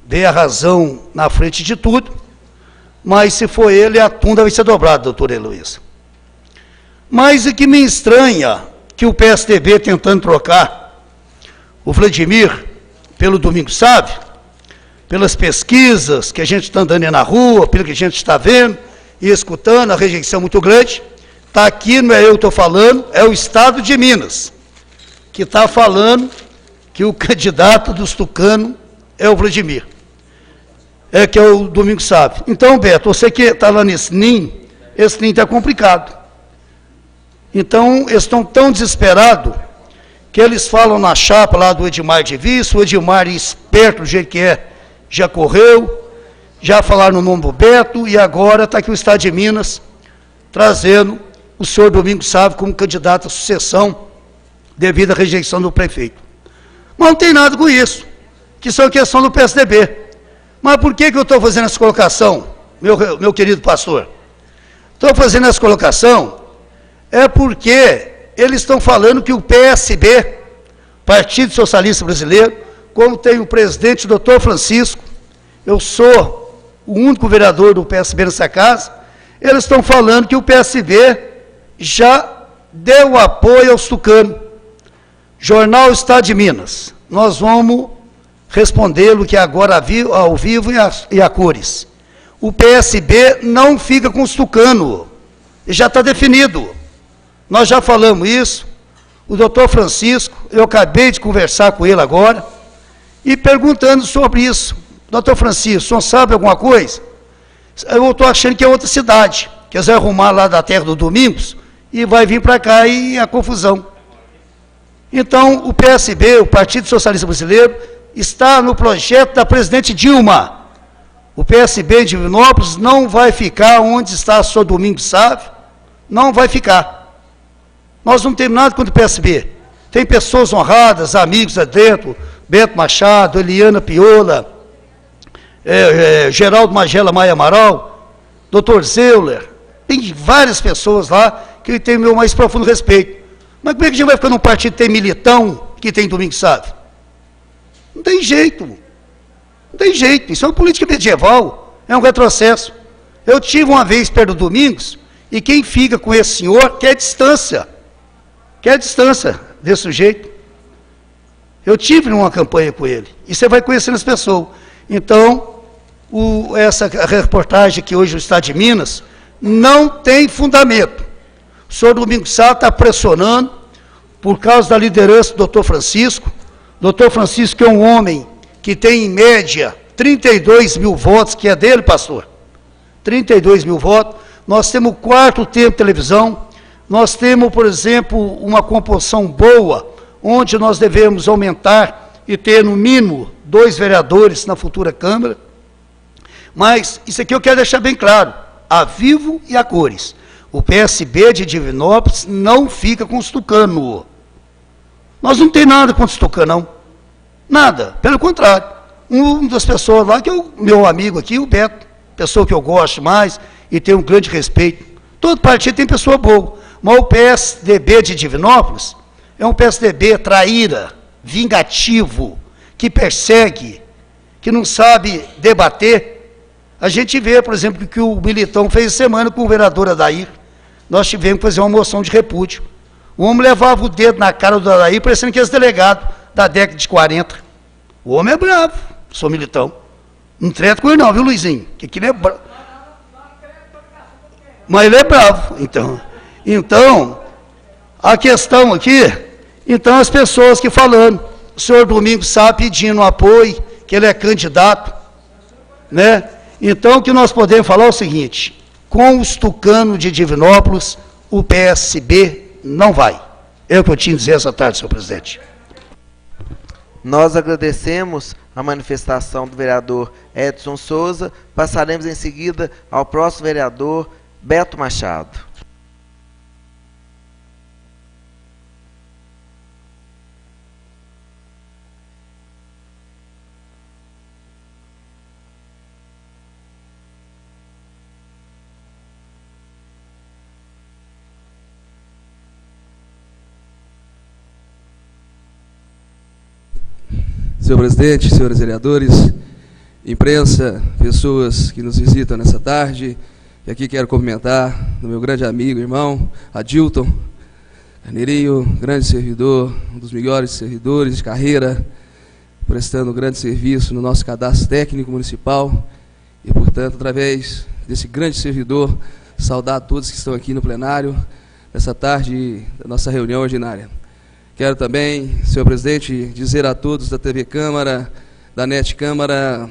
dê a razão na frente de tudo, mas se for ele, a tunda vai ser dobrada, doutora Heloísa. Mas o que me estranha, que o PSDB tentando trocar o Vladimir pelo Domingos Sávio, pelas pesquisas que a gente está andando aí na rua, pelo que a gente está vendo e escutando, a rejeição muito grande, está aqui, não é eu que estou falando, é o Estado de Minas, que está falando que o candidato dos tucanos é o Vladimir, que é o Domingos Sávio. Então, Beto, você que está lá nesse NIM, esse NIM está complicado. Então, eles estão tão desesperados que eles falam na chapa lá do Edmar de Vice, o Edmar, esperto do jeito que é, já correu, já falaram no nome do Beto, e agora está aqui o Estado de Minas, trazendo o senhor Domingos Sávio como candidato à sucessão, devido à rejeição do prefeito. Mas não tem nada com isso, que isso é questão do PSDB. Mas por que eu estou fazendo essa colocação, meu querido pastor? Estou fazendo essa colocação é porque eles estão falando que o PSB, Partido Socialista Brasileiro, como tem o presidente, doutor Francisco, eu sou o único vereador do PSB nessa casa, eles estão falando que o PSB já deu apoio aos tucanos. Jornal Estado de Minas, nós vamos respondê-lo que agora ao vivo e a cores. O PSB não fica com os tucanos, já está definido. Nós já falamos isso, o doutor Francisco, eu acabei de conversar com ele agora, e perguntando sobre isso, doutor Francisco, o senhor sabe alguma coisa? Eu estou achando que é outra cidade, que eles vão arrumar lá da terra do Domingos, e vai vir para cá e a confusão. Então, o PSB, o Partido Socialista Brasileiro, está no projeto da presidente Dilma. O PSB de Divinópolis não vai ficar onde está o senhor Domingos Sávio, não vai ficar. Nós não temos nada contra o PSB. Tem pessoas honradas, amigos dentro, Beto Machado, Eliana Piola, Geraldo Magela Maia Amaral, doutor Zeuler, tem várias pessoas lá que tem o meu mais profundo respeito. Mas como é que a gente vai ficar num partido que tem Militão, que tem Domingos Sávio? Não tem jeito. Não tem jeito. Isso é uma política medieval, é um retrocesso. Eu tive uma vez perto do Domingos, e quem fica com esse senhor quer distância. Quer distância desse sujeito. Eu tive numa campanha com ele. E você vai conhecendo as pessoas. Então, essa reportagem que hoje o Estado de Minas não tem fundamento. O senhor Domingos Sávio está pressionando por causa da liderança do doutor Francisco. Doutor Francisco é um homem que tem, em média, 32 mil votos, que é dele, pastor. 32 mil votos. Nós temos o quarto tempo de televisão. Nós temos, por exemplo, uma composição boa, onde nós devemos aumentar e ter, no mínimo, 2 vereadores na futura Câmara. Mas isso aqui eu quero deixar bem claro, a vivo e a cores. O PSB de Divinópolis não fica com os tucanos. Nós não tem nada contra os tucanos, não. Nada, pelo contrário. Uma das pessoas lá, que é o meu amigo aqui, o Beto, pessoa que eu gosto mais e tenho um grande respeito. Todo partido tem pessoa boa, mas o PSDB de Divinópolis é um PSDB traíra, vingativo, que persegue, que não sabe debater. A gente vê, por exemplo, o que o Militão fez semana com o vereador Adair. Nós tivemos que fazer uma moção de repúdio. O homem levava o dedo na cara do Adair, parecendo que é delegado da década de 40. O homem é bravo, sou Militão. Não treta com ele não, viu, Luizinho? Que ele é bravo. Mas ele é bravo, então. Então, a questão aqui, então as pessoas que falando, o senhor Domingos Sávio pedindo apoio, que ele é candidato, né? Então, o que nós podemos falar é o seguinte, com os tucanos de Divinópolis, o PSB não vai. É o que eu tinha a dizer essa tarde, senhor presidente.
Nós agradecemos a manifestação do vereador Edson Souza. Passaremos em seguida ao próximo vereador, Beto Machado.
Senhor presidente, senhores vereadores, imprensa, pessoas que nos visitam nessa tarde, e aqui quero cumprimentar o meu grande amigo, irmão, Adilton Carneirinho, grande servidor, um dos melhores servidores de carreira, prestando grande serviço no nosso cadastro técnico municipal, e, portanto, através desse grande servidor, saudar a todos que estão aqui no plenário, nessa tarde da nossa reunião ordinária. Quero também, senhor presidente, dizer a todos da TV Câmara, da NET Câmara,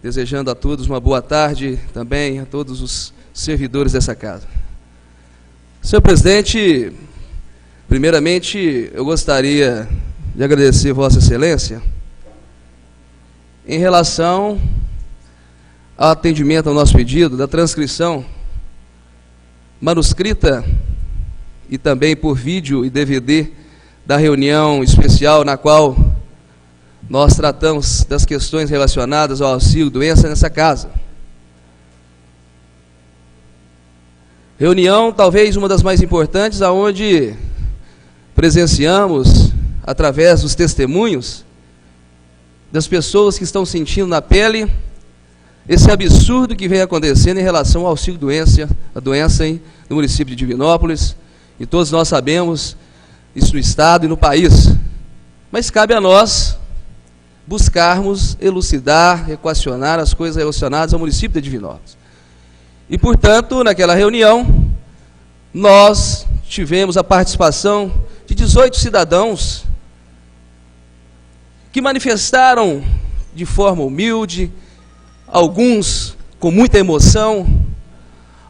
desejando a todos uma boa tarde, também a todos os servidores dessa casa. Senhor presidente, primeiramente eu gostaria de agradecer Vossa Excelência em relação ao atendimento ao nosso pedido da transcrição manuscrita e também por vídeo e DVD da reunião especial na qual nós tratamos das questões relacionadas ao auxílio-doença nessa casa. Reunião talvez uma das mais importantes, aonde presenciamos, através dos testemunhos, das pessoas que estão sentindo na pele esse absurdo que vem acontecendo em relação ao auxílio-doença, a doença no município de Divinópolis, e todos nós sabemos isso no Estado e no país. Mas cabe a nós buscarmos elucidar, equacionar as coisas relacionadas ao município de Divinópolis. E, portanto, naquela reunião, nós tivemos a participação de 18 cidadãos que manifestaram de forma humilde, alguns com muita emoção,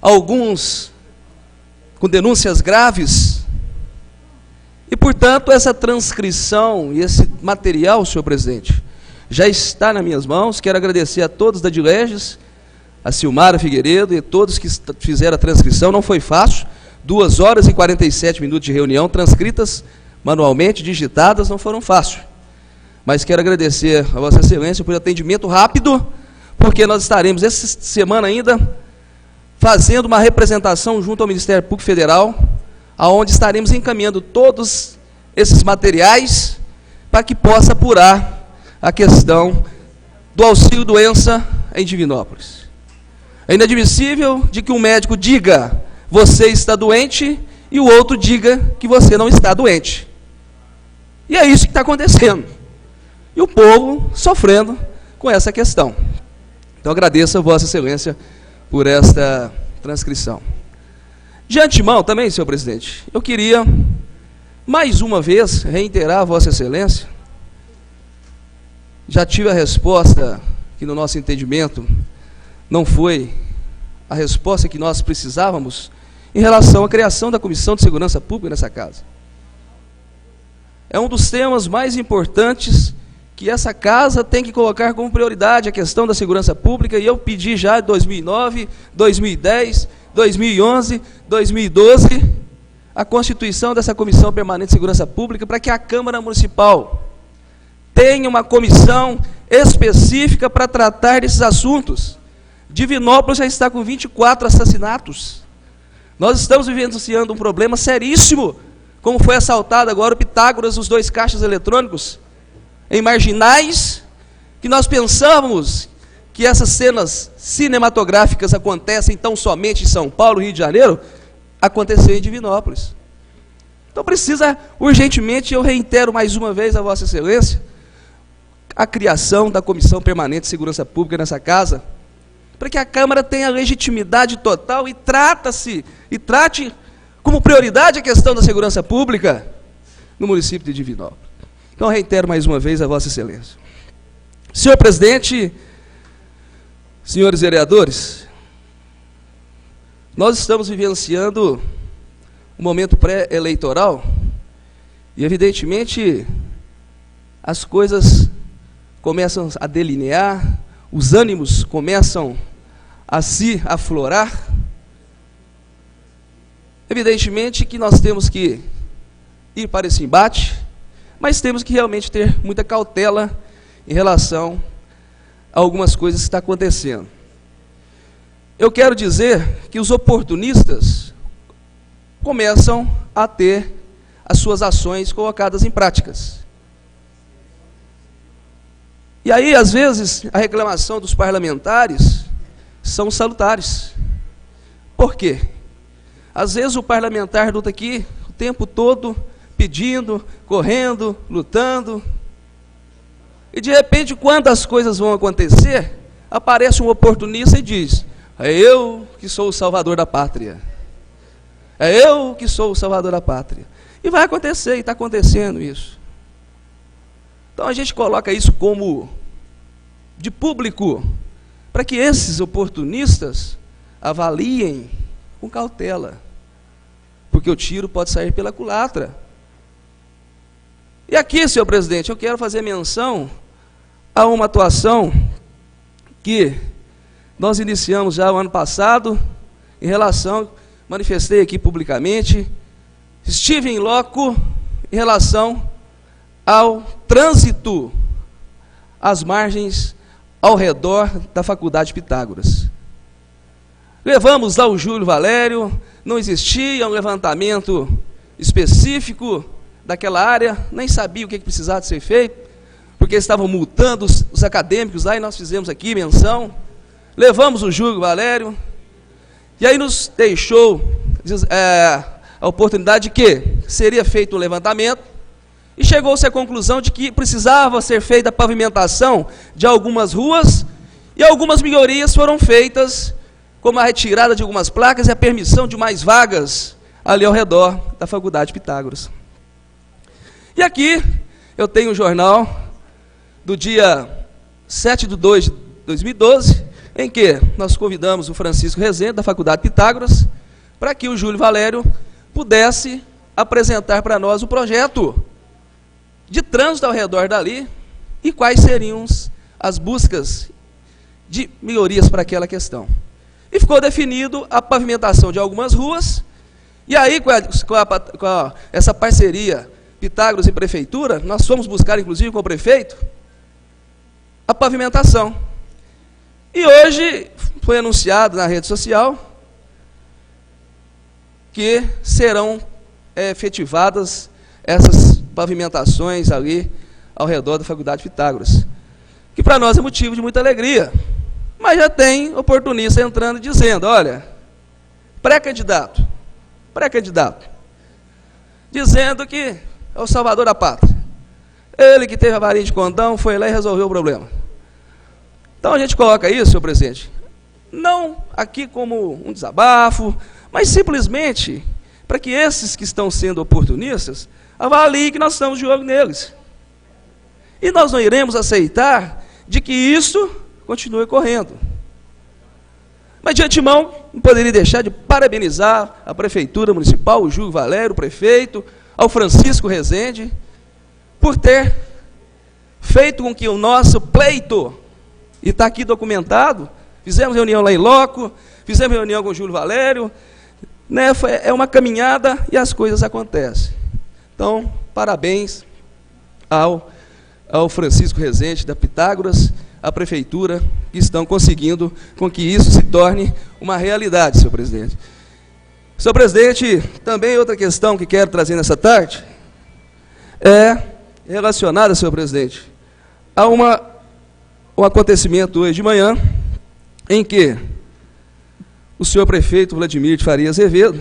alguns com denúncias graves. E, portanto, essa transcrição e esse material, senhor presidente, já está nas minhas mãos. Quero agradecer a todos da Dileges, a Silmara Figueiredo e todos que fizeram a transcrição. Não foi fácil, 2 horas e 47 minutos de reunião, transcritas manualmente, digitadas, não foram fácil. Mas quero agradecer a Vossa Excelência por atendimento rápido, porque nós estaremos essa semana ainda fazendo uma representação junto ao Ministério Público Federal, aonde estaremos encaminhando todos esses materiais para que possa apurar a questão do auxílio-doença em Divinópolis. É inadmissível de que um médico diga você está doente e o outro diga que você não está doente. E é isso que está acontecendo. E o povo sofrendo com essa questão. Então agradeço a Vossa Excelência por esta transcrição. De antemão também, senhor presidente, eu queria mais uma vez reiterar a Vossa Excelência. Já tive a resposta que no nosso entendimento não foi a resposta que nós precisávamos em relação à criação da Comissão de Segurança Pública nessa casa. É um dos temas mais importantes que essa casa tem que colocar como prioridade a questão da segurança pública, e eu pedi já em 2009, 2010, 2011, 2012, a constituição dessa Comissão Permanente de Segurança Pública para que a Câmara Municipal tenha uma comissão específica para tratar desses assuntos. Divinópolis já está com 24 assassinatos. Nós estamos vivenciando um problema seríssimo, como foi assaltado agora o Pitágoras, os 2 caixas eletrônicos, em Marginais, que nós pensávamos que essas cenas cinematográficas acontecem tão somente em São Paulo, Rio de Janeiro, aconteceu em Divinópolis. Então precisa urgentemente, eu reitero mais uma vez a Vossa Excelência, a criação da Comissão Permanente de Segurança Pública nessa casa, para que a Câmara tenha legitimidade total e trate como prioridade a questão da segurança pública no município de Divinópolis. Então, reitero mais uma vez a Vossa Excelência. Senhor presidente, senhores vereadores, nós estamos vivenciando um momento pré-eleitoral e, evidentemente, as coisas começam a delinear, os ânimos começam a se aflorar. Evidentemente que nós temos que ir para esse embate, mas temos que realmente ter muita cautela em relação a algumas coisas que estão acontecendo. Eu quero dizer que os oportunistas começam a ter as suas ações colocadas em práticas. E aí, às vezes, a reclamação dos parlamentares são salutares. Por quê? Às vezes o parlamentar luta aqui o tempo todo, pedindo, correndo, lutando. E de repente, quando as coisas vão acontecer, aparece um oportunista e diz: é eu que sou o salvador da pátria. É eu que sou o salvador da pátria. E vai acontecer, e está acontecendo isso. Então a gente coloca isso como de público, para que esses oportunistas avaliem com cautela, porque o tiro pode sair pela culatra. E aqui, senhor presidente, eu quero fazer menção a uma atuação que nós iniciamos já o ano passado, em relação, manifestei aqui publicamente, estive em loco em relação ao trânsito às margens ao redor da Faculdade Pitágoras. Levamos lá o Júlio Valério, não existia um levantamento específico daquela área, nem sabia o que precisava de ser feito, porque eles estavam multando os acadêmicos lá, e nós fizemos aqui menção. Levamos o Júlio Valério, e aí nos deixou a oportunidade de que seria feito um levantamento, e chegou-se à conclusão de que precisava ser feita a pavimentação de algumas ruas, e algumas melhorias foram feitas, como a retirada de algumas placas e a permissão de mais vagas ali ao redor da Faculdade Pitágoras. E aqui eu tenho o jornal do dia 7/2/2012, em que nós convidamos o Francisco Rezende, da Faculdade Pitágoras, para que o Júlio Valério pudesse apresentar para nós o projeto de trânsito ao redor dali e quais seriam as buscas de melhorias para aquela questão. E ficou definido a pavimentação de algumas ruas, e aí, com essa parceria Pitágoras e Prefeitura, nós fomos buscar, inclusive, com o prefeito, a pavimentação. E hoje foi anunciado na rede social que serão efetivadas essas pavimentações ali ao redor da Faculdade Pitágoras, que para nós é motivo de muita alegria. Mas já tem oportunista entrando dizendo, olha, pré-candidato, dizendo que é o salvador da pátria. Ele que teve a varinha de condão, foi lá e resolveu o problema. Então a gente coloca isso, senhor presidente, não aqui como um desabafo, mas simplesmente para que esses que estão sendo oportunistas avaliem que nós estamos de olho neles. E nós não iremos aceitar de que isso continue correndo. Mas de antemão, não poderia deixar de parabenizar a Prefeitura Municipal, o Júlio Valério, o prefeito, ao Francisco Rezende, por ter feito com que o nosso pleito, e está aqui documentado, fizemos reunião lá em loco, fizemos reunião com o Júlio Valério, né, é uma caminhada e as coisas acontecem. Então, parabéns ao Francisco Rezende, da Pitágoras, a Prefeitura, que estão conseguindo com que isso se torne uma realidade, senhor presidente. Senhor presidente, também outra questão que quero trazer nessa tarde é relacionada, senhor presidente, a um acontecimento hoje de manhã, em que o senhor prefeito Vladimir de Faria Azevedo,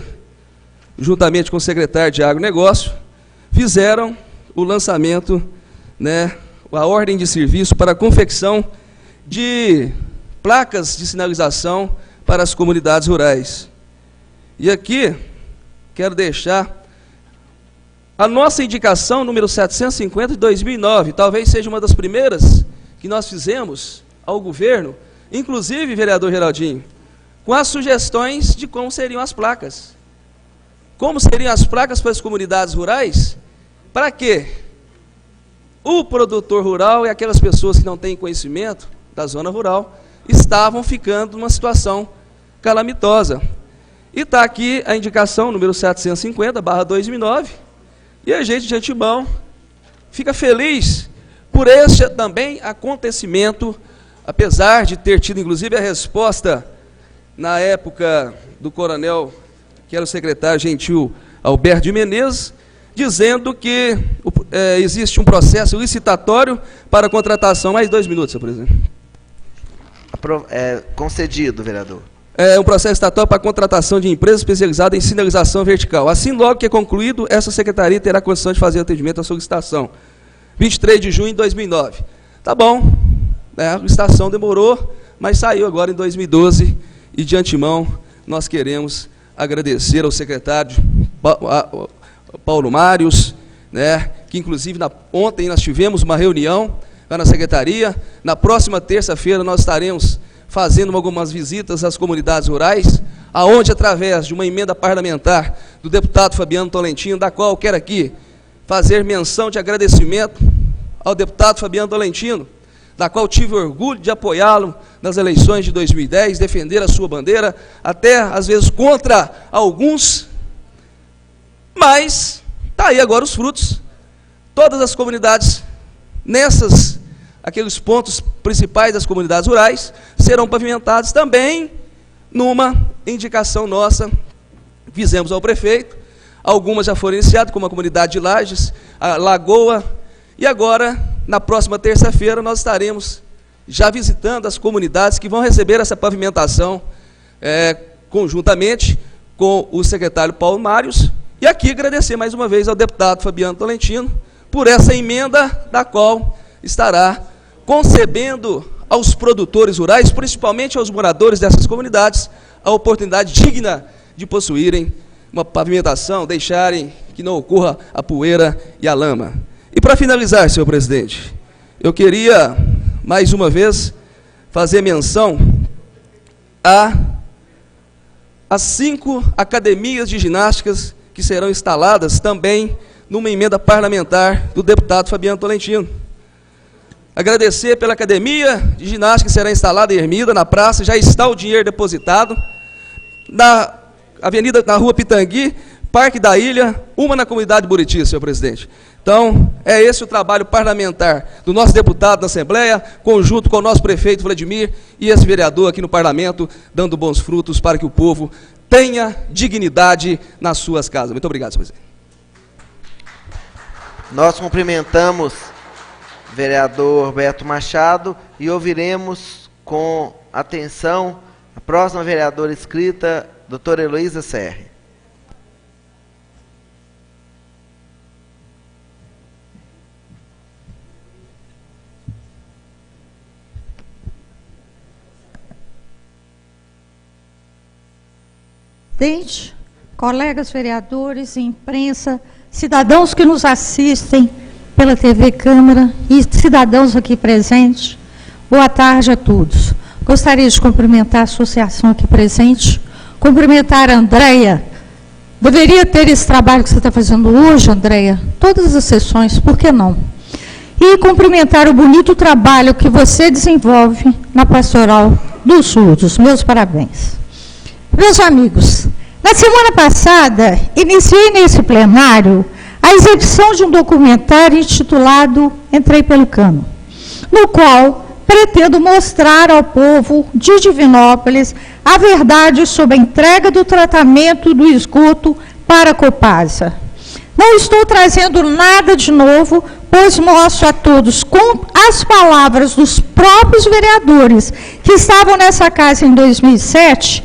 juntamente com o secretário de Agronegócio, fizeram o lançamento, né, a ordem de serviço para a confecção de placas de sinalização para as comunidades rurais. E aqui, quero deixar a nossa indicação número 750 de 2009, talvez seja uma das primeiras que nós fizemos ao governo, inclusive, vereador Geraldinho, com as sugestões de como seriam as placas. Como seriam as placas para as comunidades rurais? Para quê? O produtor rural e aquelas pessoas que não têm conhecimento da zona rural estavam ficando numa situação calamitosa. E está aqui a indicação número 750/2009, e a gente, de antemão, fica feliz por este também acontecimento, apesar de ter tido, inclusive, a resposta, na época do coronel, que era o secretário gentil Alberto de Menezes, dizendo que existe um processo licitatório para a contratação. Mais 2 minutos, senhor presidente.
Concedido, vereador.
É um processo licitatório para a contratação de empresa especializada em sinalização vertical. Assim, logo que é concluído, essa secretaria terá condição de fazer atendimento à solicitação. 23 de junho de 2009. Tá bom, a licitação demorou, mas saiu agora em 2012, e de antemão nós queremos agradecer ao secretário Paulo Mários, né, que inclusive ontem nós tivemos uma reunião lá na secretaria. Na próxima terça-feira nós estaremos fazendo algumas visitas às comunidades rurais, aonde, através de uma emenda parlamentar do deputado Fabiano Tolentino, da qual quero aqui fazer menção de agradecimento ao deputado Fabiano Tolentino, da qual tive orgulho de apoiá-lo nas eleições de 2010, defender a sua bandeira, até às vezes contra alguns, mas está aí agora os frutos. Todas as comunidades, aqueles pontos principais das comunidades rurais, serão pavimentados também numa indicação nossa, fizemos ao prefeito. Algumas já foram iniciadas, como a comunidade de Lages, a Lagoa, e agora, na próxima terça-feira, nós estaremos já visitando as comunidades que vão receber essa pavimentação, conjuntamente com o secretário Paulo Mários. E aqui agradecer mais uma vez ao deputado Fabiano Tolentino por essa emenda, da qual estará concebendo aos produtores rurais, principalmente aos moradores dessas comunidades, a oportunidade digna de possuírem uma pavimentação, deixarem que não ocorra a poeira e a lama. E para finalizar, senhor presidente, eu queria mais uma vez, fazer menção às 5 academias de ginásticas que serão instaladas também numa emenda parlamentar do deputado Fabiano Tolentino. Agradecer pela academia de ginástica que será instalada em Ermida, na praça, já está o dinheiro depositado. Na Rua Pitangui, Parque da Ilha, uma na comunidade Buriti, senhor presidente. Então, é esse o trabalho parlamentar do nosso deputado na Assembleia, conjunto com o nosso prefeito Vladimir e esse vereador aqui no parlamento, dando bons frutos para que o povo tenha dignidade nas suas casas. Muito obrigado, senhor presidente.
Nós cumprimentamos o vereador Beto Machado e ouviremos com atenção a próxima vereadora inscrita, doutora Heloísa Serre.
Presidente, colegas vereadores, imprensa, cidadãos que nos assistem pela TV Câmara e cidadãos aqui presentes, boa tarde a todos. Gostaria de cumprimentar a associação aqui presente, cumprimentar a Andréia. Deveria ter esse trabalho que você está fazendo hoje, Andréia, todas as sessões, por que não? E cumprimentar o bonito trabalho que você desenvolve na Pastoral dos Surdos. Meus parabéns. Meus amigos, na semana passada, iniciei nesse plenário a exibição de um documentário intitulado Entrei pelo Cano, no qual pretendo mostrar ao povo de Divinópolis a verdade sobre a entrega do tratamento do esgoto para a Copasa. Não estou trazendo nada de novo, pois mostro a todos com as palavras dos próprios vereadores que estavam nessa casa em 2007,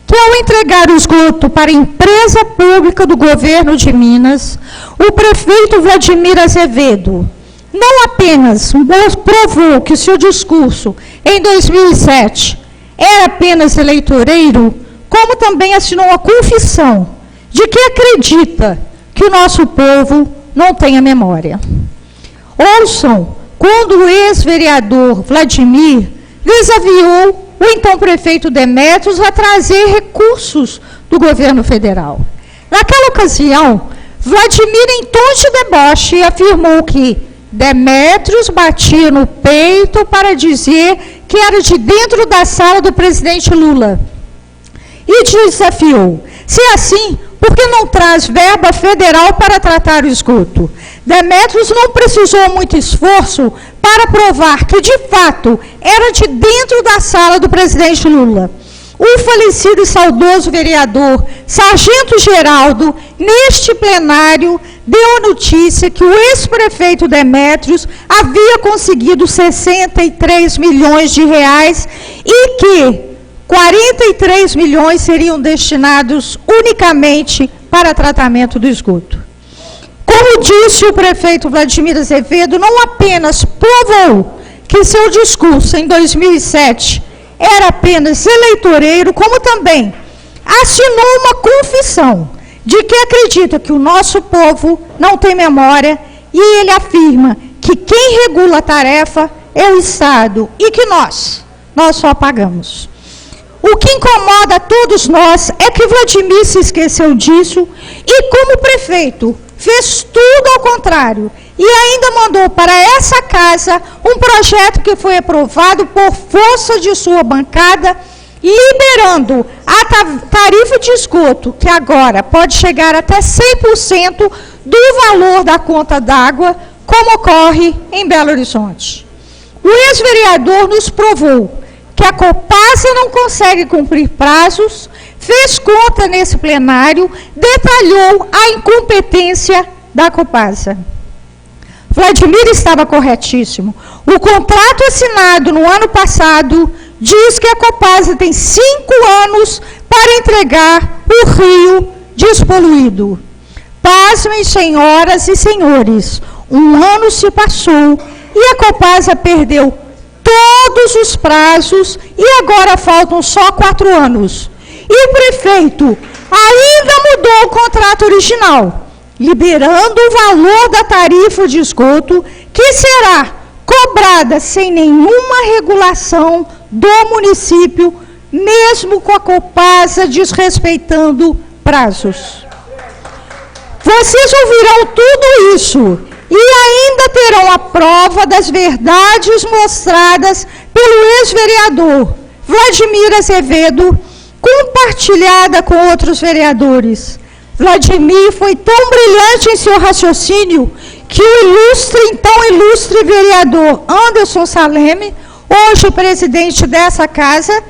que ao entregar o esgoto para a empresa pública do governo de Minas, o prefeito Vladimir Azevedo não apenas provou que o seu discurso em 2007 era apenas eleitoreiro, como também assinou a confissão de que acredita que o nosso povo não tenha memória. Ouçam quando o ex-vereador Vladimir desafiou o então prefeito Demétrios a trazer recursos do governo federal. Naquela ocasião, Vladimir, em tom de deboche, afirmou que Demétrios batia no peito para dizer que era de dentro da sala do presidente Lula. E desafiou: se é assim, por que não traz verba federal para tratar o esgoto? Demétrios não precisou muito esforço para provar que, de fato, era de dentro da sala do presidente Lula. O falecido e saudoso vereador Sargento Geraldo, neste plenário, deu a notícia que o ex-prefeito Demétrios havia conseguido 63 milhões de reais e que 43 milhões seriam destinados unicamente para tratamento do esgoto. Como disse o prefeito Vladimir Azevedo, não apenas provou que seu discurso em 2007 era apenas eleitoreiro, como também assinou uma confissão de que acredita que o nosso povo não tem memória, e ele afirma que quem regula a tarefa é o Estado e que nós só pagamos. O que incomoda a todos nós é que Vladimir se esqueceu disso e, como prefeito, fez tudo ao contrário e ainda mandou para essa casa um projeto que foi aprovado por força de sua bancada, liberando a tarifa de esgoto, que agora pode chegar até 100% do valor da conta d'água, como ocorre em Belo Horizonte. O ex-vereador nos provou que a Copasa não consegue cumprir prazos, fez conta nesse plenário, detalhou a incompetência da Copasa. Vladimir estava corretíssimo. O contrato assinado no ano passado diz que a Copasa tem 5 anos para entregar o rio despoluído. Pasmem, senhoras e senhores, 1 ano se passou e a Copasa perdeu todos os prazos e agora faltam só 4 anos. E o prefeito ainda mudou o contrato original, liberando o valor da tarifa de esgoto, que será, com cobrada sem nenhuma regulação do município, mesmo com a Copasa desrespeitando prazos. Vocês ouvirão tudo isso e ainda terão a prova das verdades mostradas pelo ex-vereador Vladimir Azevedo, compartilhada com outros vereadores. Vladimir foi tão brilhante em seu raciocínio que o então ilustre vereador Anderson Saleme, hoje presidente dessa casa,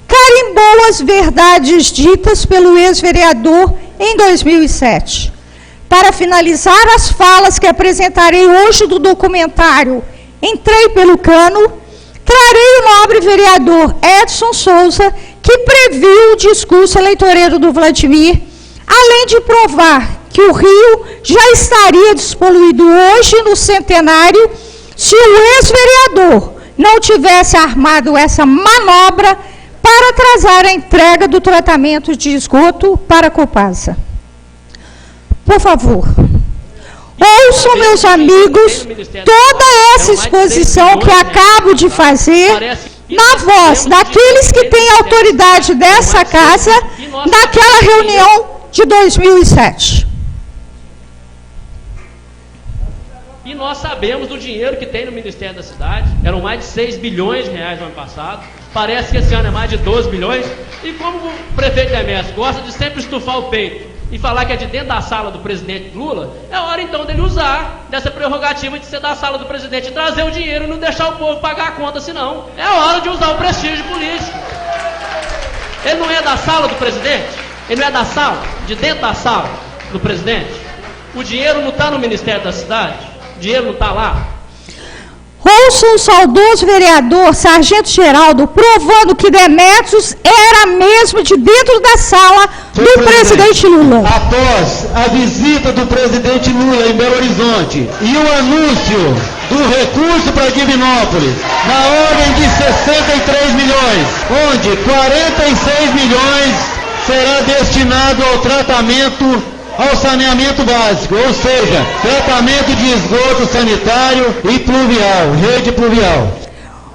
carimbou as verdades ditas pelo ex-vereador em 2007. Para finalizar as falas que apresentarei hoje do documentário Entrei pelo Cano, trarei o nobre vereador Edson Souza, que previu o discurso eleitoreiro do Vladimir, além de provar que o Rio já estaria despoluído hoje no centenário se o ex-vereador não tivesse armado essa manobra para atrasar a entrega do tratamento de esgoto para a Copasa. Por favor, ouçam, meus amigos, toda essa exposição que acabo de fazer na voz daqueles que têm autoridade dessa casa naquela reunião de 2007.
E nós sabemos do dinheiro que tem no Ministério da Cidade. Eram mais de 6 bilhões de reais no ano passado. Parece que esse ano é mais de 12 bilhões. E como o prefeito Demésio gosta de sempre estufar o peito e falar que é de dentro da sala do presidente Lula, é hora então dele usar dessa prerrogativa de ser da sala do presidente e trazer o dinheiro e não deixar o povo pagar a conta, senão. É hora de usar o prestígio político. Ele não é da sala do presidente? Ele não é da sala? De dentro da sala do presidente? O dinheiro não está no Ministério da Cidade? O dinheiro não está lá?
Ouçam o saudoso vereador Sargento Geraldo provando que Demetrios era mesmo de dentro da sala do presidente Lula.
Após a visita do presidente Lula em Belo Horizonte e o anúncio do recurso para Divinópolis na ordem de 63 milhões, onde 46 milhões será destinado ao tratamento, ao saneamento básico, ou seja, tratamento de esgoto sanitário e pluvial, rede pluvial.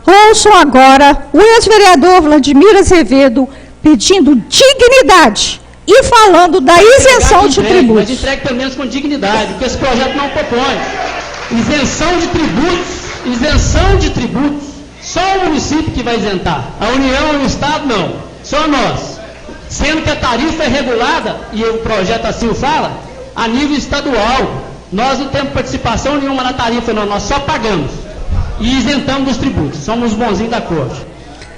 Ouçam agora o ex-vereador Vladimir Azevedo pedindo dignidade e falando da isenção de tributos.
Mas entregue pelo menos com dignidade, porque esse projeto não propõe. Isenção de tributos, só o município que vai isentar. A União e o Estado não, só nós. Sendo que a tarifa é regulada, e o projeto assim o fala, a nível estadual. Nós não temos participação nenhuma na tarifa, não, nós só pagamos. E isentamos dos tributos, somos os bonzinhos da corte.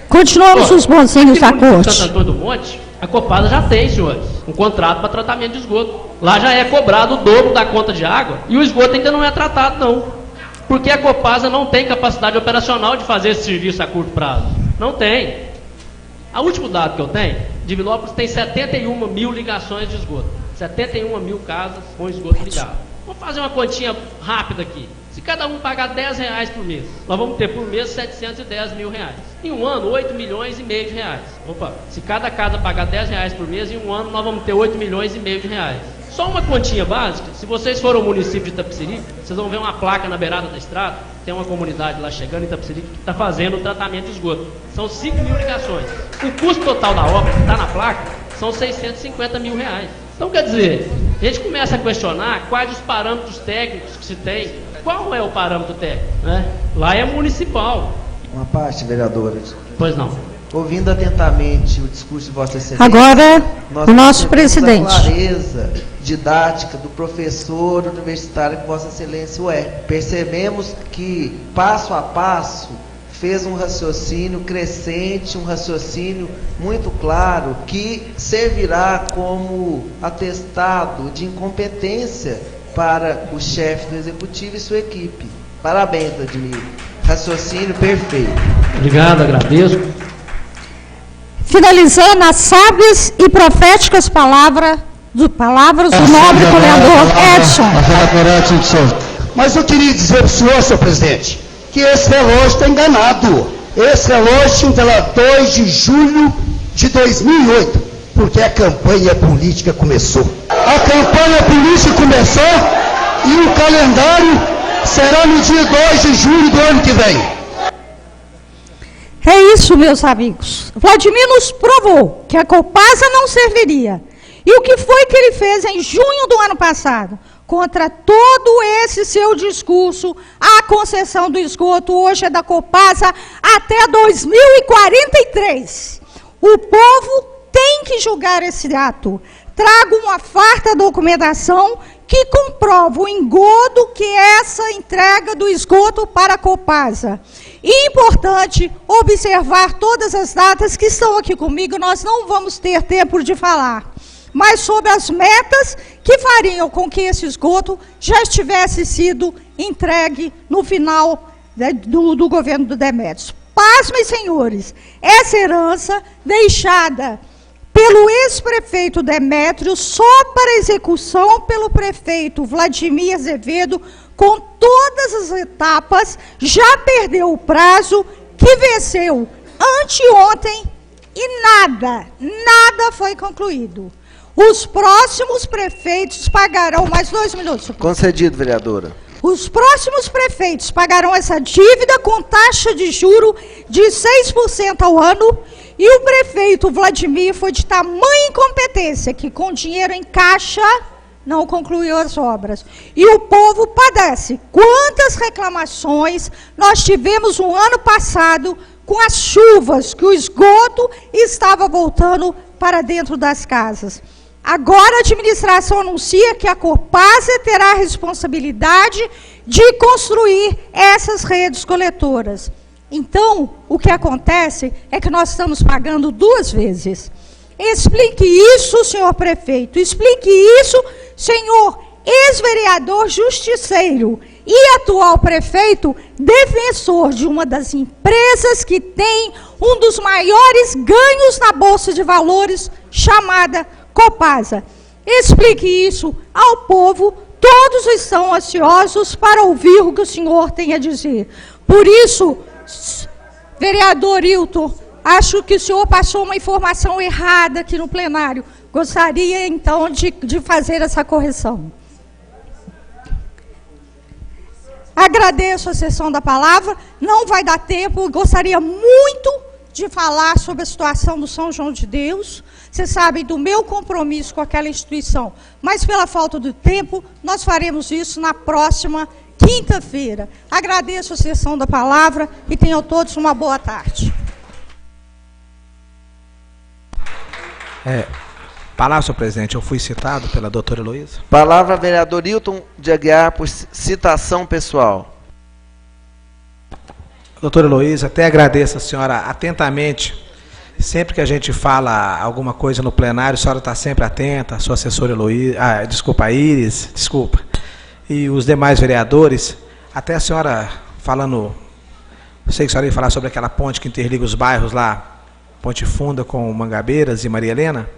Continuamos os bonzinhos da corte.
Santo Antônio do Monte, a Copasa já tem, senhores, um contrato para tratamento de esgoto. Lá já é cobrado o dobro da conta de água, e o esgoto ainda não é tratado, não. Porque a Copasa não tem capacidade operacional de fazer esse serviço a curto prazo. Não tem. O último dado que eu tenho, Divinópolis tem 71 mil ligações de esgoto. 71 mil casas com esgoto ligado. Vamos fazer uma continha rápida aqui. Se cada um pagar 10 reais por mês, nós vamos ter por mês 710 mil reais. Em um ano, 8 milhões e meio de reais. Opa, se cada casa pagar 10 reais por mês, em um ano nós vamos ter 8 milhões e meio de reais. Só uma continha básica, se vocês forem ao município de Itapecerica, vocês vão ver uma placa na beirada da estrada, tem uma comunidade lá chegando em Itapecerica que está fazendo o tratamento de esgoto. São 5 mil ligações. O custo total da obra que está na placa são 650 mil reais. Então, quer dizer, a gente começa a questionar quais os parâmetros técnicos que se tem. Qual é o parâmetro técnico? Né? Lá é municipal.
Uma parte, vereadora.
Pois não.
Ouvindo atentamente o discurso de Vossa Excelência,
agora, o nosso presidente.
A clareza didática do professor universitário que Vossa Excelência é. Percebemos que, passo a passo, fez um raciocínio crescente, um raciocínio muito claro, que servirá como atestado de incompetência para o chefe do Executivo e sua equipe. Parabéns, Vladimir. Raciocínio perfeito.
Obrigado, agradeço.
Finalizando as sábias e proféticas palavras do nobre vereador Edson.
Mas eu queria dizer para o senhor, senhor presidente, que esse relógio está enganado. Esse relógio tinha lá 2 de julho de 2008, porque a campanha política começou. A campanha política começou e o calendário
será no dia 2 de julho do ano que vem.
É isso, meus amigos. Vladimir nos provou que a Copasa não serviria. E o que foi que ele fez em junho do ano passado? Contra todo esse seu discurso, a concessão do esgoto hoje é da Copasa até 2043. O povo tem que julgar esse ato. Trago uma farta documentação que comprova o engodo que é essa entrega do esgoto para a Copasa. E importante observar todas as datas que estão aqui comigo, nós não vamos ter tempo de falar, mas sobre as metas que fariam com que esse esgoto já estivesse sido entregue no final do governo do Demétrios. Pasmem, senhores, essa herança deixada pelo ex-prefeito Demétrios só para execução pelo prefeito Vladimir Azevedo, com todas as etapas, já perdeu o prazo, que venceu anteontem e nada foi concluído. Os próximos prefeitos pagarão, mais 2 minutos.
Concedido, vereadora.
Os próximos prefeitos pagarão essa dívida com taxa de juro de 6% ao ano, e o prefeito Vladimir foi de tamanha incompetência que, com dinheiro em caixa, não concluiu as obras. E o povo padece. Quantas reclamações nós tivemos no ano passado com as chuvas, que o esgoto estava voltando para dentro das casas. Agora a administração anuncia que a Copasa terá a responsabilidade de construir essas redes coletoras. Então, o que acontece é que nós estamos pagando 2 vezes. Explique isso, senhor prefeito. Explique isso, senhor ex-vereador justiceiro e atual prefeito, defensor de uma das empresas que tem um dos maiores ganhos na Bolsa de Valores, chamada Copasa. Explique isso ao povo. Todos estão ansiosos para ouvir o que o senhor tem a dizer. Por isso, vereador Hilton, acho que o senhor passou uma informação errada aqui no plenário. Gostaria, então, de fazer essa correção. Agradeço a sessão da palavra. Não vai dar tempo. Gostaria muito de falar sobre a situação do São João de Deus. Vocês sabem do meu compromisso com aquela instituição. Mas, pela falta de tempo, nós faremos isso na próxima quinta-feira. Agradeço a sessão da palavra e tenham todos uma boa tarde.
Palavra, senhor presidente. Eu fui citado pela doutora Heloísa.
Palavra, vereador Hilton de Aguiar, por citação pessoal.
Doutora Heloísa, até agradeço a senhora atentamente. Sempre que a gente fala alguma coisa no plenário, a senhora está sempre atenta, a sua assessora Heloísa, Iris, e os demais vereadores. Até a senhora falando, eu sei que a senhora ia falar sobre aquela ponte que interliga os bairros lá, Ponte Funda com Mangabeiras e Maria Helena.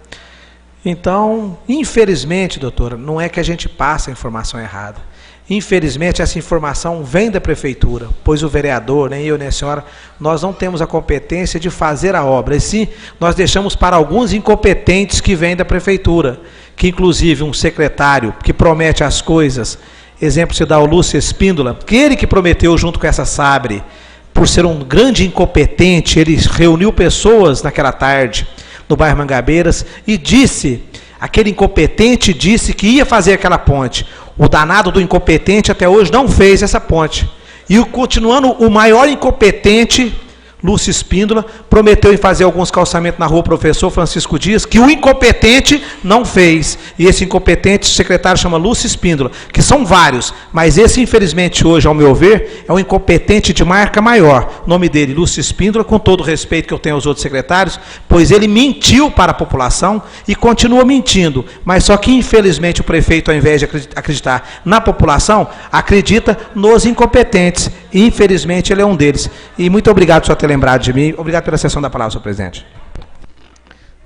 Então, infelizmente, doutora, não é que a gente passa a informação errada. Infelizmente, essa informação vem da prefeitura, pois o vereador, nem eu nem a senhora, nós não temos a competência de fazer a obra. E sim, nós deixamos para alguns incompetentes que vêm da prefeitura, que inclusive um secretário que promete as coisas, exemplo se dá o Lúcio Espíndola, que ele que prometeu junto com essa Sabre, por ser um grande incompetente, ele reuniu pessoas naquela tarde, no bairro Mangabeiras, e disse, aquele incompetente disse que ia fazer aquela ponte. O danado do incompetente até hoje não fez essa ponte. E continuando, o maior incompetente, Lúcio Espíndola, prometeu em fazer alguns calçamentos na rua Professor Francisco Dias, que o incompetente não fez. E esse incompetente, o secretário chama Lúcio Espíndola, que são vários, mas esse, infelizmente, hoje, ao meu ver, é um incompetente de marca maior. O nome dele, Lúcio Espíndola, com todo o respeito que eu tenho aos outros secretários, pois ele mentiu para a população e continua mentindo. Mas só que, infelizmente, o prefeito, ao invés de acreditar na população, acredita nos incompetentes. E, infelizmente, ele é um deles. E muito obrigado por ter lembrado de mim. Obrigado pela sessão da palavra, senhor presidente.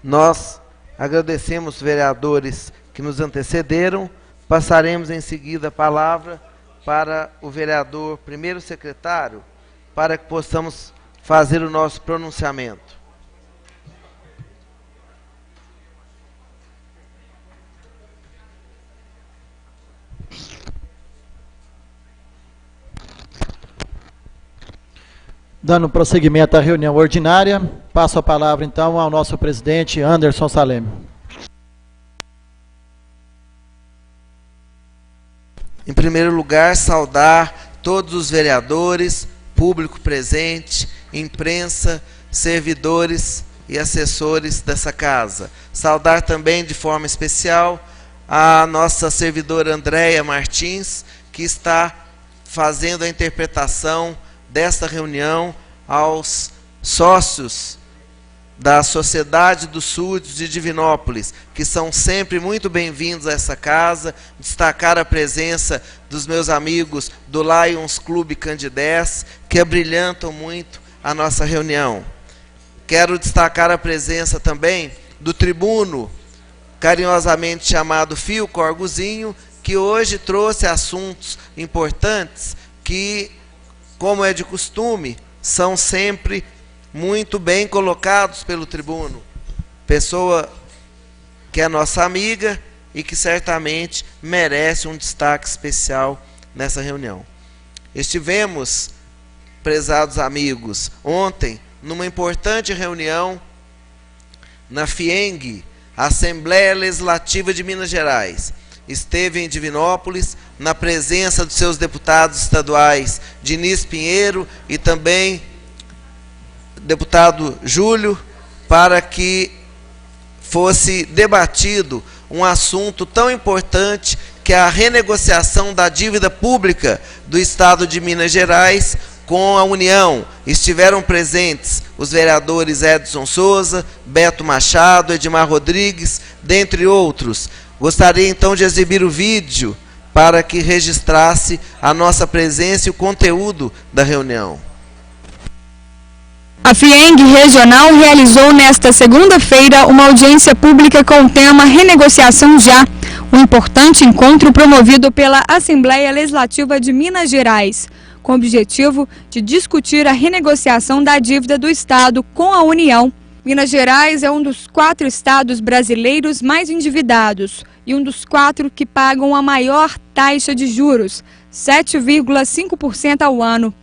Nós agradecemos os vereadores que nos antecederam. Passaremos em seguida a palavra para o vereador primeiro secretário, para que possamos fazer o nosso pronunciamento.
Dando prosseguimento à reunião ordinária, passo a palavra então ao nosso presidente Anderson Saleme.
Em primeiro lugar, saudar todos os vereadores, público presente, imprensa, servidores e assessores dessa casa. Saudar também de forma especial a nossa servidora Andréia Martins, que está fazendo a interpretação desta reunião aos sócios da Sociedade dos Súditos de Divinópolis, que são sempre muito bem-vindos a essa casa. Destacar a presença dos meus amigos do Lions Clube Candidez, que abrilhantam muito a nossa reunião. Quero destacar a presença também do tribuno, carinhosamente chamado Fio Corguzinho, que hoje trouxe assuntos importantes que, como é de costume, são sempre muito bem colocados pelo tribuno. Pessoa que é nossa amiga e que certamente merece um destaque especial nessa reunião. Estivemos, prezados amigos, ontem, numa importante reunião na FIENG, Assembleia Legislativa de Minas Gerais. Esteve em Divinópolis, na presença dos seus deputados estaduais, Diniz Pinheiro e também deputado Júlio, para que fosse debatido um assunto tão importante que é a renegociação da dívida pública do Estado de Minas Gerais com a União. Estiveram presentes os vereadores Edson Souza, Beto Machado, Edmar Rodrigues, dentre outros. Gostaria então de exibir o vídeo para que registrasse a nossa presença e o conteúdo da reunião.
A FIENG Regional realizou nesta segunda-feira uma audiência pública com o tema Renegociação Já, um importante encontro promovido pela Assembleia Legislativa de Minas Gerais, com o objetivo de discutir a renegociação da dívida do Estado com a União. Minas Gerais é um dos 4 estados brasileiros mais endividados e um dos 4 que pagam a maior taxa de juros, 7,5% ao ano.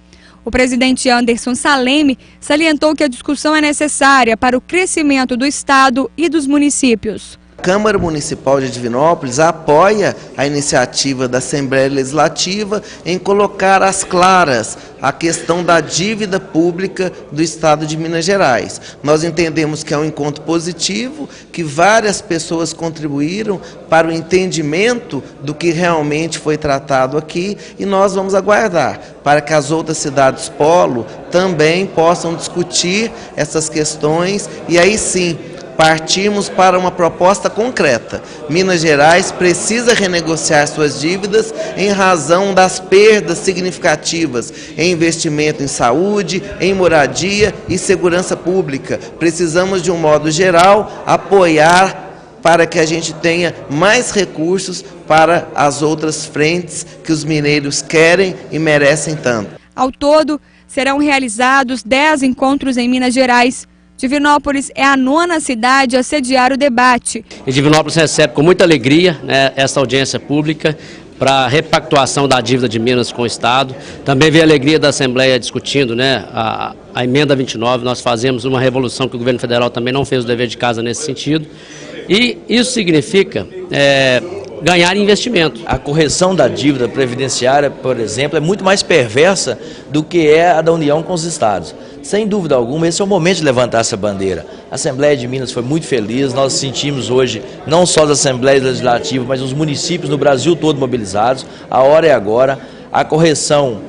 O presidente Anderson Saleme salientou que a discussão é necessária para o crescimento do Estado e dos municípios.
A Câmara Municipal de Divinópolis apoia a iniciativa da Assembleia Legislativa em colocar às claras a questão da dívida pública do Estado de Minas Gerais. Nós entendemos que é um encontro positivo, que várias pessoas contribuíram para o entendimento do que realmente foi tratado aqui, e nós vamos aguardar para que as outras cidades polo também possam discutir essas questões e aí sim partimos para uma proposta concreta. Minas Gerais precisa renegociar suas dívidas em razão das perdas significativas em investimento em saúde, em moradia e segurança pública. Precisamos, de um modo geral, apoiar para que a gente tenha mais recursos para as outras frentes que os mineiros querem e merecem tanto.
Ao todo, serão realizados 10 encontros em Minas Gerais. Divinópolis é a 9ª cidade a sediar o debate.
E Divinópolis recebe com muita alegria, né, essa audiência pública para a repactuação da dívida de Minas com o Estado. Também vê a alegria da Assembleia discutindo, né, a emenda 29. Nós fazemos uma revolução que o governo federal também não fez o dever de casa nesse sentido. E isso significa ganhar investimento.
A correção da dívida previdenciária, por exemplo, é muito mais perversa do que é a da União com os estados. Sem dúvida alguma, esse é o momento de levantar essa bandeira. A Assembleia de Minas foi muito feliz, nós sentimos hoje, não só as Assembleias Legislativas, mas os municípios no Brasil todo mobilizados. A hora é agora, a correção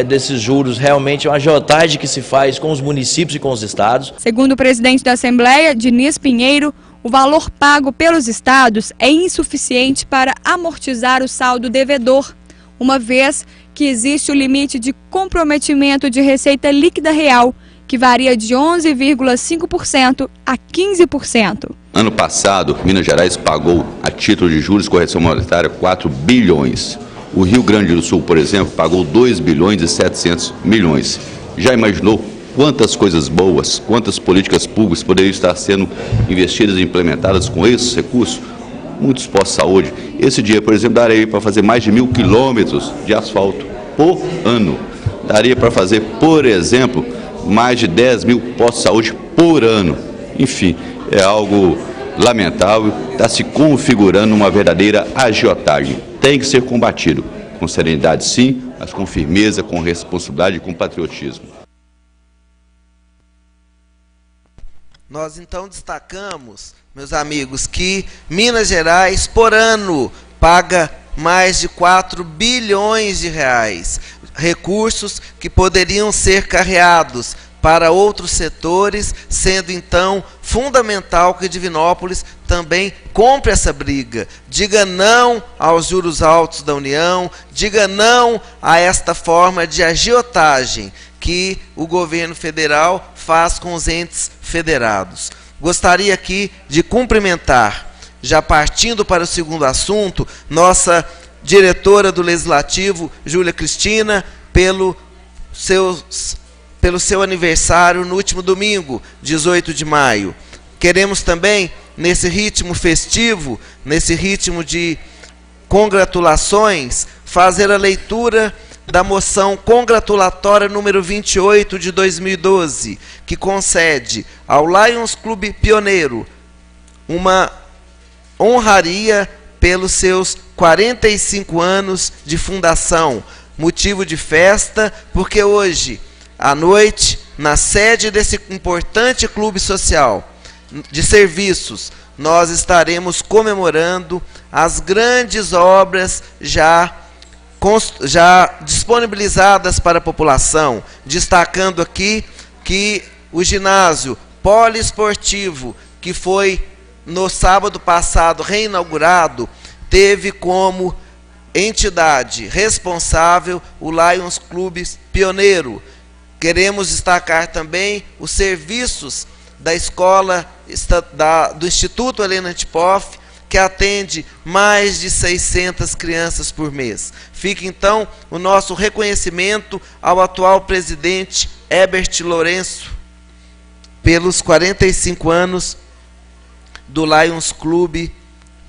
desses juros realmente é uma agiotagem que se faz com os municípios e com os estados.
Segundo o presidente da Assembleia, Diniz Pinheiro, o valor pago pelos estados é insuficiente para amortizar o saldo devedor, uma vez que existe o limite de comprometimento de receita líquida real, que varia de 11,5% a 15%.
Ano passado, Minas Gerais pagou, a título de juros e correção monetária, 4 bilhões. O Rio Grande do Sul, por exemplo, pagou 2 bilhões e 700 milhões. Já imaginou quantas coisas boas, quantas políticas públicas poderiam estar sendo investidas e implementadas com esses recursos? Muitos postos de saúde. Esse dia, por exemplo, daria para fazer mais de 1.000 quilômetros de asfalto por ano. Daria para fazer, por exemplo, mais de 10 mil postos de saúde por ano. Enfim, é algo lamentável, está se configurando uma verdadeira agiotagem. Tem que ser combatido, com serenidade sim, mas com firmeza, com responsabilidade e com patriotismo.
Nós então destacamos, meus amigos, que Minas Gerais, por ano, paga mais de 4 bilhões de reais, recursos que poderiam ser carreados para outros setores, sendo então fundamental que Divinópolis também compre essa briga. Diga não aos juros altos da União, diga não a esta forma de agiotagem que o governo federal faz com os entes federados. Gostaria aqui de cumprimentar, já partindo para o segundo assunto, nossa diretora do Legislativo, Júlia Cristina, pelo seu aniversário no último domingo, 18 de maio. Queremos também, nesse ritmo festivo, nesse ritmo de congratulações, fazer a leitura da moção congratulatória número 28 de 2012, que concede ao Lions Clube Pioneiro uma honraria pelos seus 45 anos de fundação, motivo de festa, porque hoje, à noite, na sede desse importante clube social de serviços, nós estaremos comemorando as grandes obras já disponibilizadas para a população, destacando aqui que o ginásio poliesportivo, que foi no sábado passado reinaugurado, teve como entidade responsável o Lions Clube Pioneiro. Queremos destacar também os serviços da escola do Instituto Helena Antipoff, que atende mais de 600 crianças por mês. Fica então o nosso reconhecimento ao atual presidente Herbert Lourenço pelos 45 anos do Lions Clube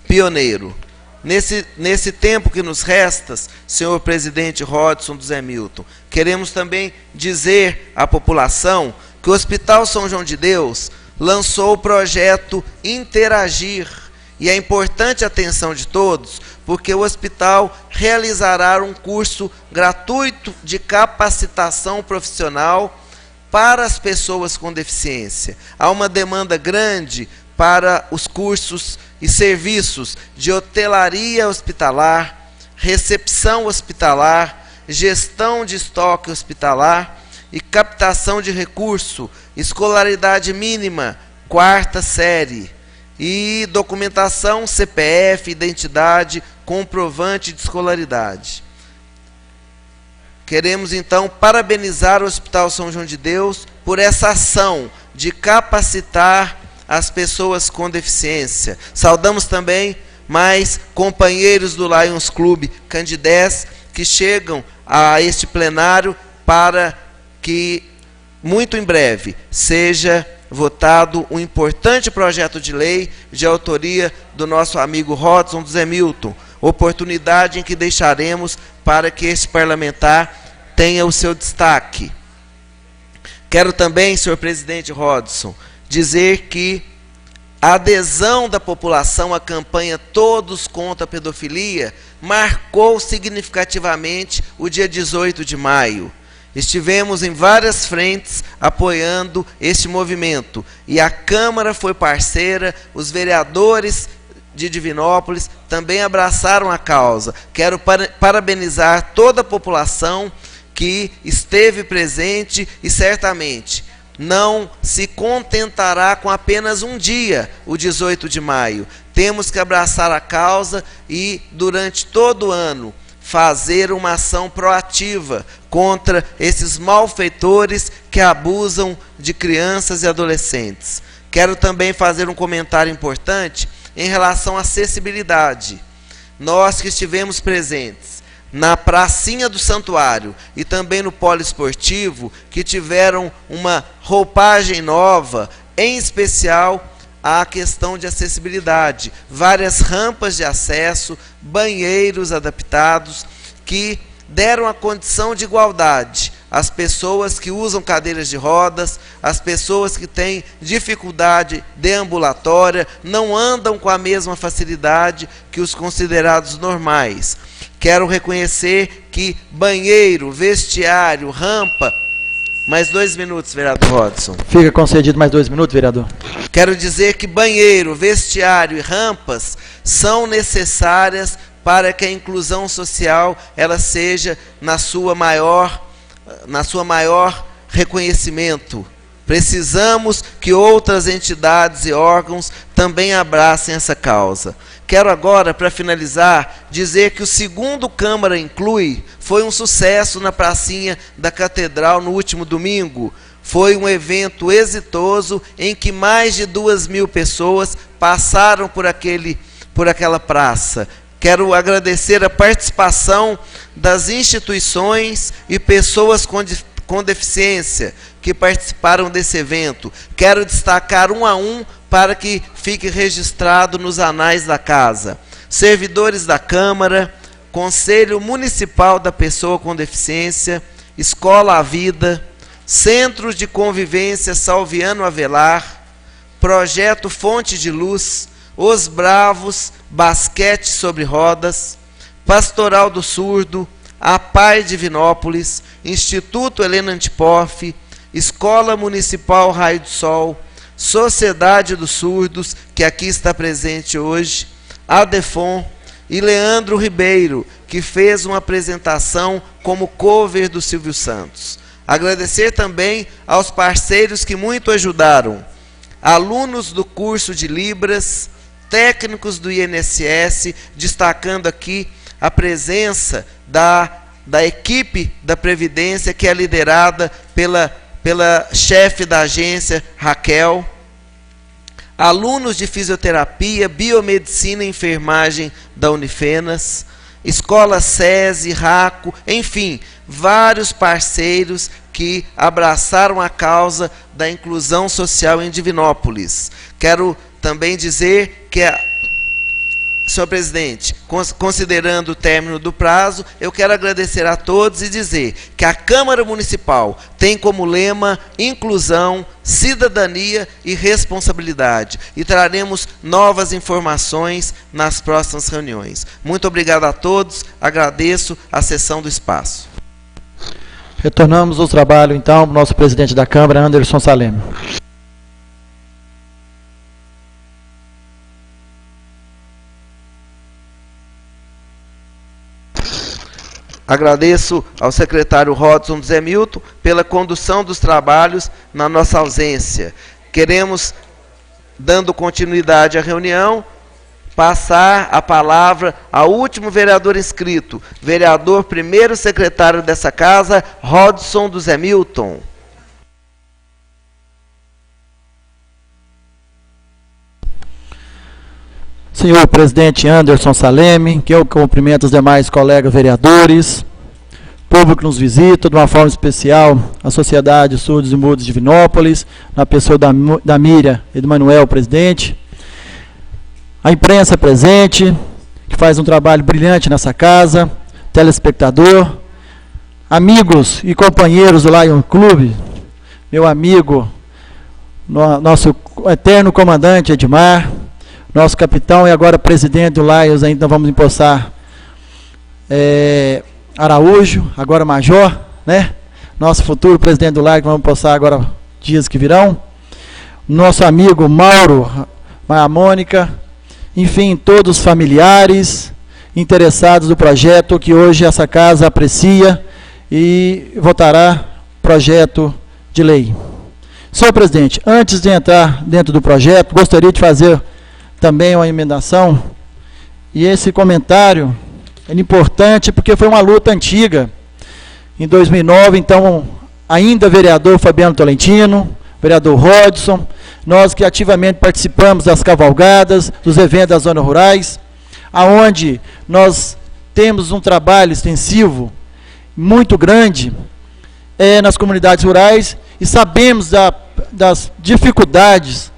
Pioneiro. Nesse tempo que nos resta, senhor presidente Rodson do Zé Milton, queremos também dizer à população que o Hospital São João de Deus lançou o projeto Interagir, e é importante a atenção de todos, porque o hospital realizará um curso gratuito de capacitação profissional para as pessoas com deficiência. Há uma demanda grande para os cursos e serviços de hotelaria hospitalar, recepção hospitalar, gestão de estoque hospitalar e captação de recurso, escolaridade mínima, 4ª série, e documentação CPF, identidade, comprovante de escolaridade. Queremos então parabenizar o Hospital São João de Deus por essa ação de capacitar as pessoas com deficiência. Saudamos também mais companheiros do Lions Clube Candidez que chegam a este plenário para que muito em breve seja votado um importante projeto de lei de autoria do nosso amigo Rodson do Zé Milton, oportunidade em que deixaremos para que este parlamentar tenha o seu destaque. Quero também, senhor presidente Rodson, dizer que a adesão da população à campanha Todos contra a Pedofilia marcou significativamente o dia 18 de maio. Estivemos em várias frentes apoiando este movimento e a Câmara foi parceira, os vereadores de Divinópolis também abraçaram a causa. Quero parabenizar toda a população que esteve presente e certamente não se contentará com apenas um dia, o 18 de maio. Temos que abraçar a causa e, durante todo o ano, fazer uma ação proativa contra esses malfeitores que abusam de crianças e adolescentes. Quero também fazer um comentário importante em relação à acessibilidade. Nós que estivemos presentes na pracinha do santuário e também no poliesportivo, que tiveram uma roupagem nova, em especial a questão de acessibilidade, várias rampas de acesso, banheiros adaptados, que deram a condição de igualdade as pessoas que usam cadeiras de rodas, as pessoas que têm dificuldade deambulatória, não andam com a mesma facilidade que os considerados normais. Quero reconhecer que banheiro, vestiário, rampa... Mais 2 minutos, vereador Rodson.
Fica concedido mais 2 minutos, vereador.
Quero dizer que banheiro, vestiário e rampas são necessárias para que a inclusão social ela seja na sua maior reconhecimento. Precisamos que outras entidades e órgãos também abracem essa causa. Quero agora, para finalizar, dizer que o segundo Câmara Inclui foi um sucesso na pracinha da Catedral no último domingo. Foi um evento exitoso em que mais de 2.000 pessoas passaram por aquela praça. Quero agradecer a participação das instituições e pessoas com deficiência que participaram desse evento. Quero destacar um a um para que fique registrado nos anais da casa. Servidores da Câmara, Conselho Municipal da Pessoa com Deficiência, Escola à Vida, Centro de Convivência Salviano Avelar, Projeto Fonte de Luz, Os Bravos, Basquete sobre Rodas, Pastoral do Surdo, a PAI Divinópolis, Instituto Helena Antipoff, Escola Municipal Raio do Sol, Sociedade dos Surdos, que aqui está presente hoje, Adefon e Leandro Ribeiro, que fez uma apresentação como cover do Silvio Santos. Agradecer também aos parceiros que muito ajudaram, alunos do curso de Libras, técnicos do INSS, destacando aqui a presença da equipe da Previdência, que é liderada pela chefe da agência, Raquel, alunos de fisioterapia, biomedicina e enfermagem da Unifenas, Escola SESI, RACO, enfim, vários parceiros que abraçaram a causa da inclusão social em Divinópolis. Quero também dizer que senhor presidente, considerando o término do prazo, eu quero agradecer a todos e dizer que a Câmara Municipal tem como lema inclusão, cidadania e responsabilidade. E traremos novas informações nas próximas reuniões. Muito obrigado a todos, agradeço a cessão do espaço.
Retornamos ao trabalho, então, o nosso presidente da Câmara, Anderson Salem.
Agradeço ao secretário Rodson Zé Milton pela condução dos trabalhos na nossa ausência. Queremos, dando continuidade à reunião, passar a palavra ao último vereador inscrito, vereador primeiro secretário dessa casa, Rodson do Zé Milton.
Senhor presidente Anderson Salem, que eu cumprimento os demais colegas vereadores, povo que nos visita, de uma forma especial, a Sociedade Surdos e Mudos de Divinópolis, na pessoa da Miriam e do Manuel, presidente, a imprensa presente, que faz um trabalho brilhante nessa casa, telespectador, amigos e companheiros do Lion Club, meu amigo, nosso eterno comandante Edmar, nosso capitão e agora presidente do Lions, ainda vamos empossar Araújo, agora major, né? Nosso futuro presidente do Lions, vamos empossar agora dias que virão. Nosso amigo Mauro, a Mônica, enfim, todos os familiares interessados do projeto que hoje essa casa aprecia e votará projeto de lei. Senhor presidente, antes de entrar dentro do projeto, gostaria de fazer também uma emendação, e esse comentário é importante porque foi uma luta antiga. Em 2009, então, ainda vereador Fabiano Tolentino, vereador Rodson, nós que ativamente participamos das cavalgadas, dos eventos das zonas rurais, aonde nós temos um trabalho extensivo, muito grande, nas comunidades rurais, e sabemos das dificuldades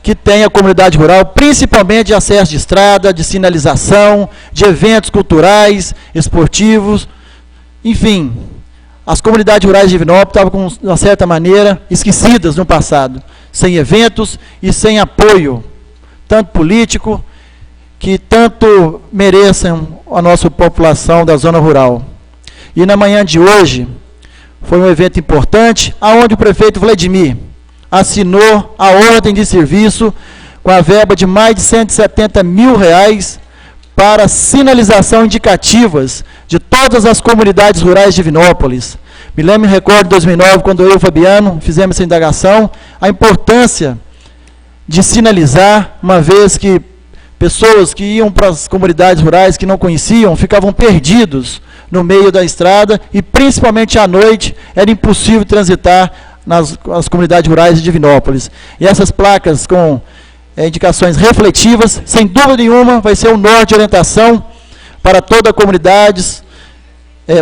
que tem a comunidade rural, principalmente de acesso de estrada, de sinalização, de eventos culturais, esportivos, enfim, as comunidades rurais de Divinópolis estavam, de uma certa maneira, esquecidas no passado, sem eventos e sem apoio, tanto político, que tanto merecem a nossa população da zona rural. E na manhã de hoje, foi um evento importante, onde o prefeito Vladimir assinou a ordem de serviço com a verba de mais de R$170 mil para sinalização indicativas de todas as comunidades rurais de Divinópolis. Me recordo de 2009, quando eu e o Fabiano fizemos essa indagação, a importância de sinalizar, uma vez que pessoas que iam para as comunidades rurais que não conheciam, ficavam perdidos no meio da estrada e, principalmente à noite, era impossível transitar nas comunidades rurais de Divinópolis. E essas placas com indicações refletivas, sem dúvida nenhuma, vai ser um norte de orientação para toda a comunidade,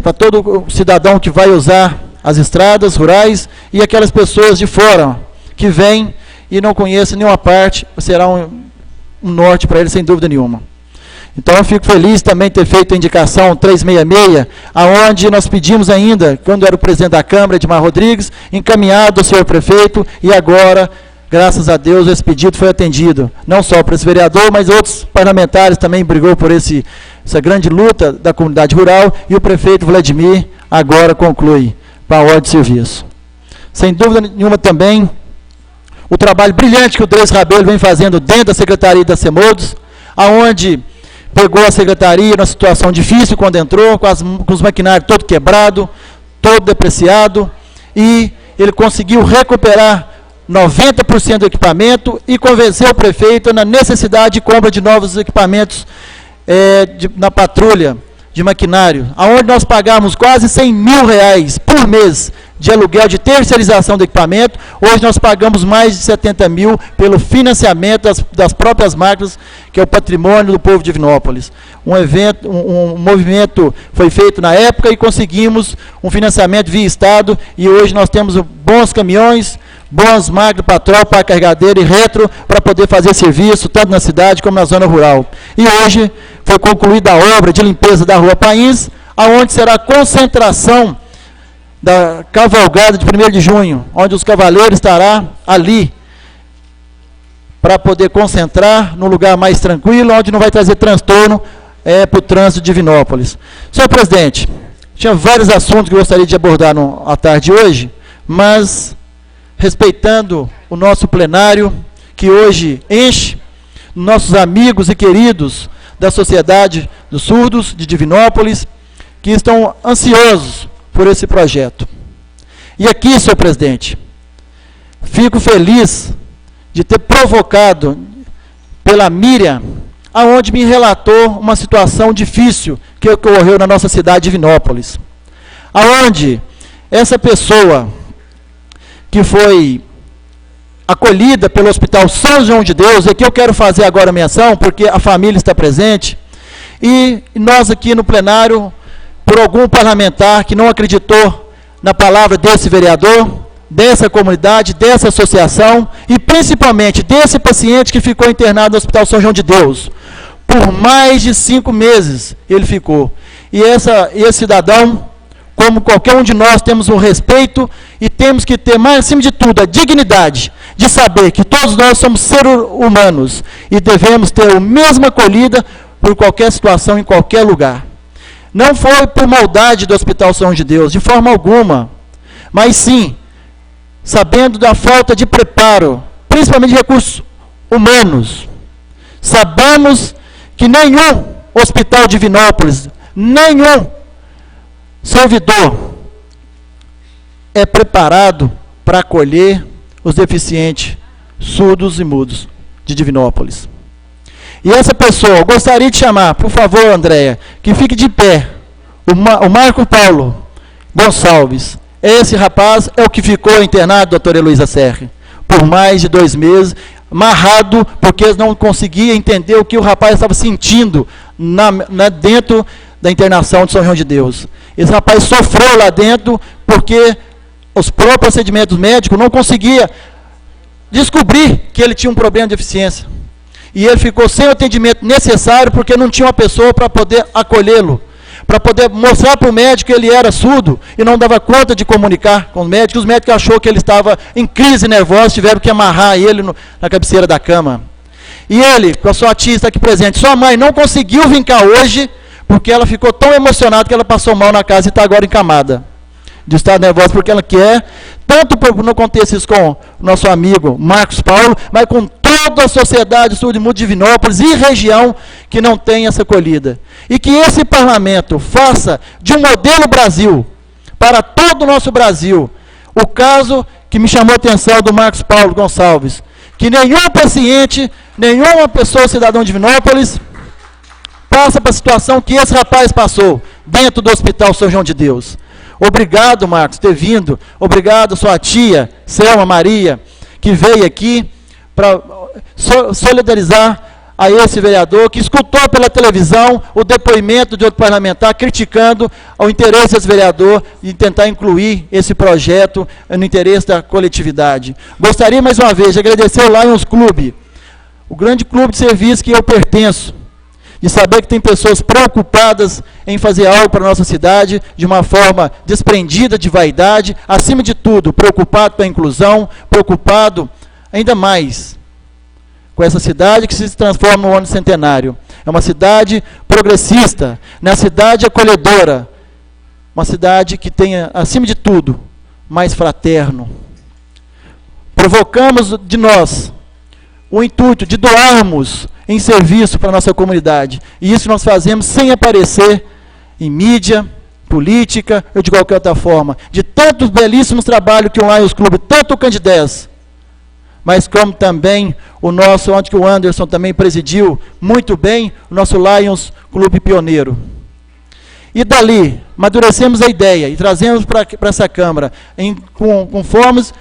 para todo cidadão que vai usar as estradas rurais e aquelas pessoas de fora que vêm e não conhecem nenhuma parte, será um norte para eles, sem dúvida nenhuma. Então, eu fico feliz também de ter feito a indicação 366, aonde nós pedimos ainda, quando era o presidente da Câmara, Edmar Rodrigues, encaminhado ao senhor prefeito, e agora, graças a Deus, esse pedido foi atendido. Não só para esse vereador, mas outros parlamentares também brigou por essa grande luta da comunidade rural, e o prefeito Vladimir agora conclui para a ordem de serviço. Sem dúvida nenhuma também, o trabalho brilhante que o Dres Rabelo vem fazendo dentro da Secretaria da CEMODOS, aonde pegou a Secretaria numa situação difícil quando entrou, com os maquinários todo quebrado, todo depreciado, e ele conseguiu recuperar 90% do equipamento e convenceu o prefeito na necessidade de compra de novos equipamentos na patrulha de maquinário, aonde nós pagamos quase R$100 mil por mês de aluguel de terceirização do equipamento. Hoje nós pagamos mais de 70 mil pelo financiamento das próprias máquinas, que é o patrimônio do povo de Divinópolis. Um movimento foi feito na época e conseguimos um financiamento via Estado, e hoje nós temos bons caminhões, boas máquinas, patrol, para carregadeira e retro, para poder fazer serviço, tanto na cidade como na zona rural. E hoje foi concluída a obra de limpeza da Rua País, aonde será a concentração da cavalgada de 1º de junho, onde os cavaleiros estarão ali, para poder concentrar num lugar mais tranquilo, onde não vai trazer transtorno para o trânsito de Divinópolis. Senhor presidente, tinha vários assuntos que eu gostaria de abordar à tarde de hoje, mas respeitando o nosso plenário, que hoje enche nossos amigos e queridos da Sociedade dos Surdos de Divinópolis, que estão ansiosos por esse projeto. E aqui, senhor presidente, fico feliz de ter provocado pela Miriam, aonde me relatou uma situação difícil que ocorreu na nossa cidade de Divinópolis, aonde essa pessoa que foi acolhida pelo Hospital São João de Deus, e aqui eu quero fazer agora a menção, porque a família está presente, e nós aqui no plenário, por algum parlamentar que não acreditou na palavra desse vereador, dessa comunidade, dessa associação, e principalmente desse paciente que ficou internado no Hospital São João de Deus. Por mais de 5 meses ele ficou. E esse cidadão, como qualquer um de nós, temos um respeito e temos que ter, mais acima de tudo, a dignidade de saber que todos nós somos seres humanos e devemos ter a mesma acolhida por qualquer situação, em qualquer lugar. Não foi por maldade do Hospital São João de Deus, de forma alguma, mas sim, sabendo da falta de preparo, principalmente de recursos humanos. Sabemos que nenhum hospital de Divinópolis, nenhum servidor é preparado para acolher os deficientes surdos e mudos de Divinópolis. E essa pessoa, eu gostaria de chamar, por favor, Andréia, que fique de pé, o Marco Paulo Gonçalves. Esse rapaz é o que ficou internado, doutora Heloísa Serri, por mais de 2 meses, amarrado, porque eles não conseguiam entender o que o rapaz estava sentindo dentro da internação de São João de Deus. Esse rapaz sofreu lá dentro, porque os próprios procedimentos médicos não conseguiam descobrir que ele tinha um problema de deficiência. E ele ficou sem o atendimento necessário, porque não tinha uma pessoa para poder acolhê-lo, para poder mostrar para o médico que ele era surdo e não dava conta de comunicar com os médicos achou que ele estava em crise nervosa, tiveram que amarrar ele na cabeceira da cama. E ele, com a sua tia está aqui presente, sua mãe não conseguiu vir cá hoje, porque ela ficou tão emocionada que ela passou mal na casa e está agora encamada. De estado nervoso, porque ela quer, tanto por não acontecer isso com o nosso amigo Marcos Paulo, mas com toda a sociedade surdo-mudo de Divinópolis e região que não tem essa acolhida. E que esse parlamento faça de um modelo Brasil, para todo o nosso Brasil, o caso que me chamou a atenção do Marcos Paulo Gonçalves, que nenhum paciente, nenhuma pessoa cidadão de Divinópolis passa para a situação que esse rapaz passou dentro do Hospital São João de Deus. Obrigado, Marcos, por ter vindo. Obrigado, sua tia, Selma Maria, que veio aqui para solidarizar a esse vereador, que escutou pela televisão o depoimento de outro parlamentar criticando o interesse desse vereador em tentar incluir esse projeto no interesse da coletividade. Gostaria, mais uma vez, de agradecer ao Lions Clube, o grande clube de serviço que eu pertenço, de saber que tem pessoas preocupadas em fazer algo para a nossa cidade de uma forma desprendida de vaidade, acima de tudo, preocupado com a inclusão, preocupado ainda mais com essa cidade que se transforma no ano centenário. É uma cidade progressista, uma cidade acolhedora, uma cidade que tenha, acima de tudo, mais fraterno. Provocamos de nós o intuito de doarmos em serviço para a nossa comunidade. E isso nós fazemos sem aparecer em mídia, política ou de qualquer outra forma. De tantos belíssimos trabalhos que o Lions Clube, tanto o Candidez, mas como também o nosso, onde que o Anderson também presidiu muito bem, o nosso Lions Clube pioneiro. E dali, amadurecemos a ideia e trazemos para essa Câmara, com formas,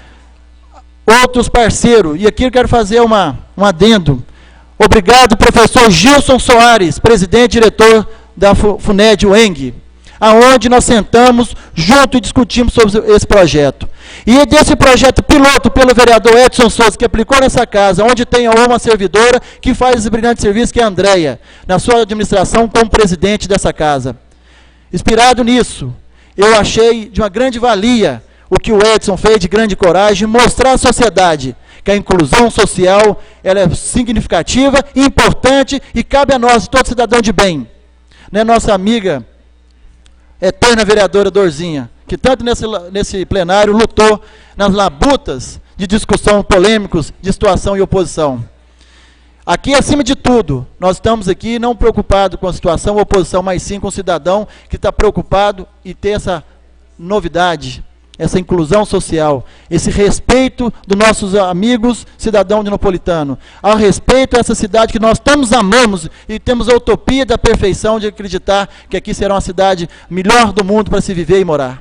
outros parceiros. E aqui eu quero fazer um adendo. Obrigado, professor Gilson Soares, presidente e diretor da FUNED UENG, aonde nós sentamos junto e discutimos sobre esse projeto. E desse projeto piloto pelo vereador Edson Souza, que aplicou nessa casa, onde tem uma servidora que faz esse brilhante serviço, que é a Andréia, na sua administração como presidente dessa casa. Inspirado nisso, eu achei de uma grande valia o que o Edson fez de grande coragem, mostrar à sociedade que a inclusão social ela é significativa, importante e cabe a nós, todo cidadão de bem. Né, nossa amiga, eterna vereadora Dorzinha, que tanto nesse plenário lutou nas labutas de discussão polêmicos, de situação e oposição. Aqui, acima de tudo, nós estamos aqui não preocupados com a situação ou oposição, mas sim com o cidadão que está preocupado em ter essa novidade, essa inclusão social, esse respeito dos nossos amigos cidadãos dinopolitanos, ao respeito a essa cidade que nós tantos amamos e temos a utopia da perfeição de acreditar que aqui será uma cidade melhor do mundo para se viver e morar.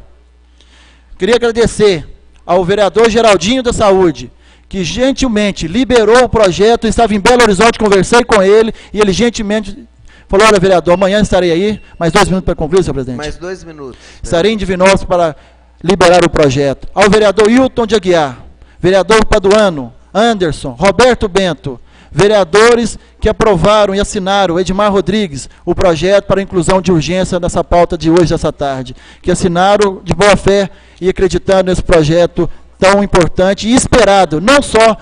Queria agradecer ao vereador Geraldinho da Saúde, que gentilmente liberou o projeto, estava em Belo Horizonte, conversei com ele, e ele gentilmente falou: olha, vereador, amanhã estarei aí, mais 2 minutos para concluir, senhor presidente.
Mais 2 minutos.
Estarei em Divinópolis para liberar o projeto. Ao vereador Hilton de Aguiar, vereador Paduano, Anderson, Roberto Bento, vereadores que aprovaram e assinaram, Edmar Rodrigues, o projeto para a inclusão de urgência nessa pauta de hoje, dessa tarde, que assinaram de boa fé e acreditando nesse projeto tão importante e esperado, não só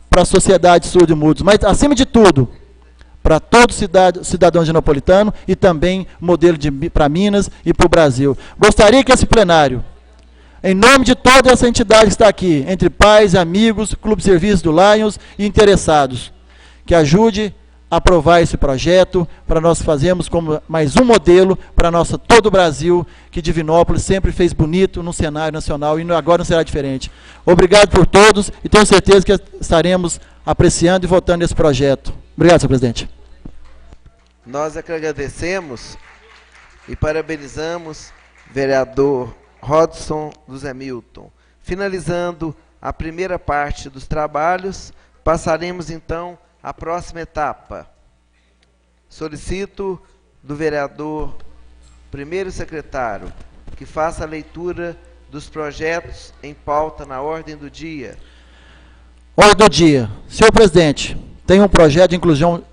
para a sociedade surdo-mudos, mas, acima de tudo, para todo cidadão dinopolitano e também modelo para Minas e para o Brasil. Gostaria que esse plenário, em nome de toda essa entidade que está aqui, entre pais, amigos, Clube de Serviços do Lions e interessados, que ajude a aprovar esse projeto, para nós fazermos como mais um modelo para todo o Brasil, que Divinópolis sempre fez bonito no cenário nacional e agora não será diferente. Obrigado por todos e tenho certeza que estaremos apreciando e votando esse projeto. Obrigado, senhor presidente.
Nós é que agradecemos e parabenizamos o vereador Rodson do Zé Milton. Finalizando a primeira parte dos trabalhos, passaremos então à próxima etapa. Solicito do vereador primeiro secretário que faça a leitura dos projetos em pauta na ordem do dia.
Ordem do dia. Senhor presidente, tem um projeto de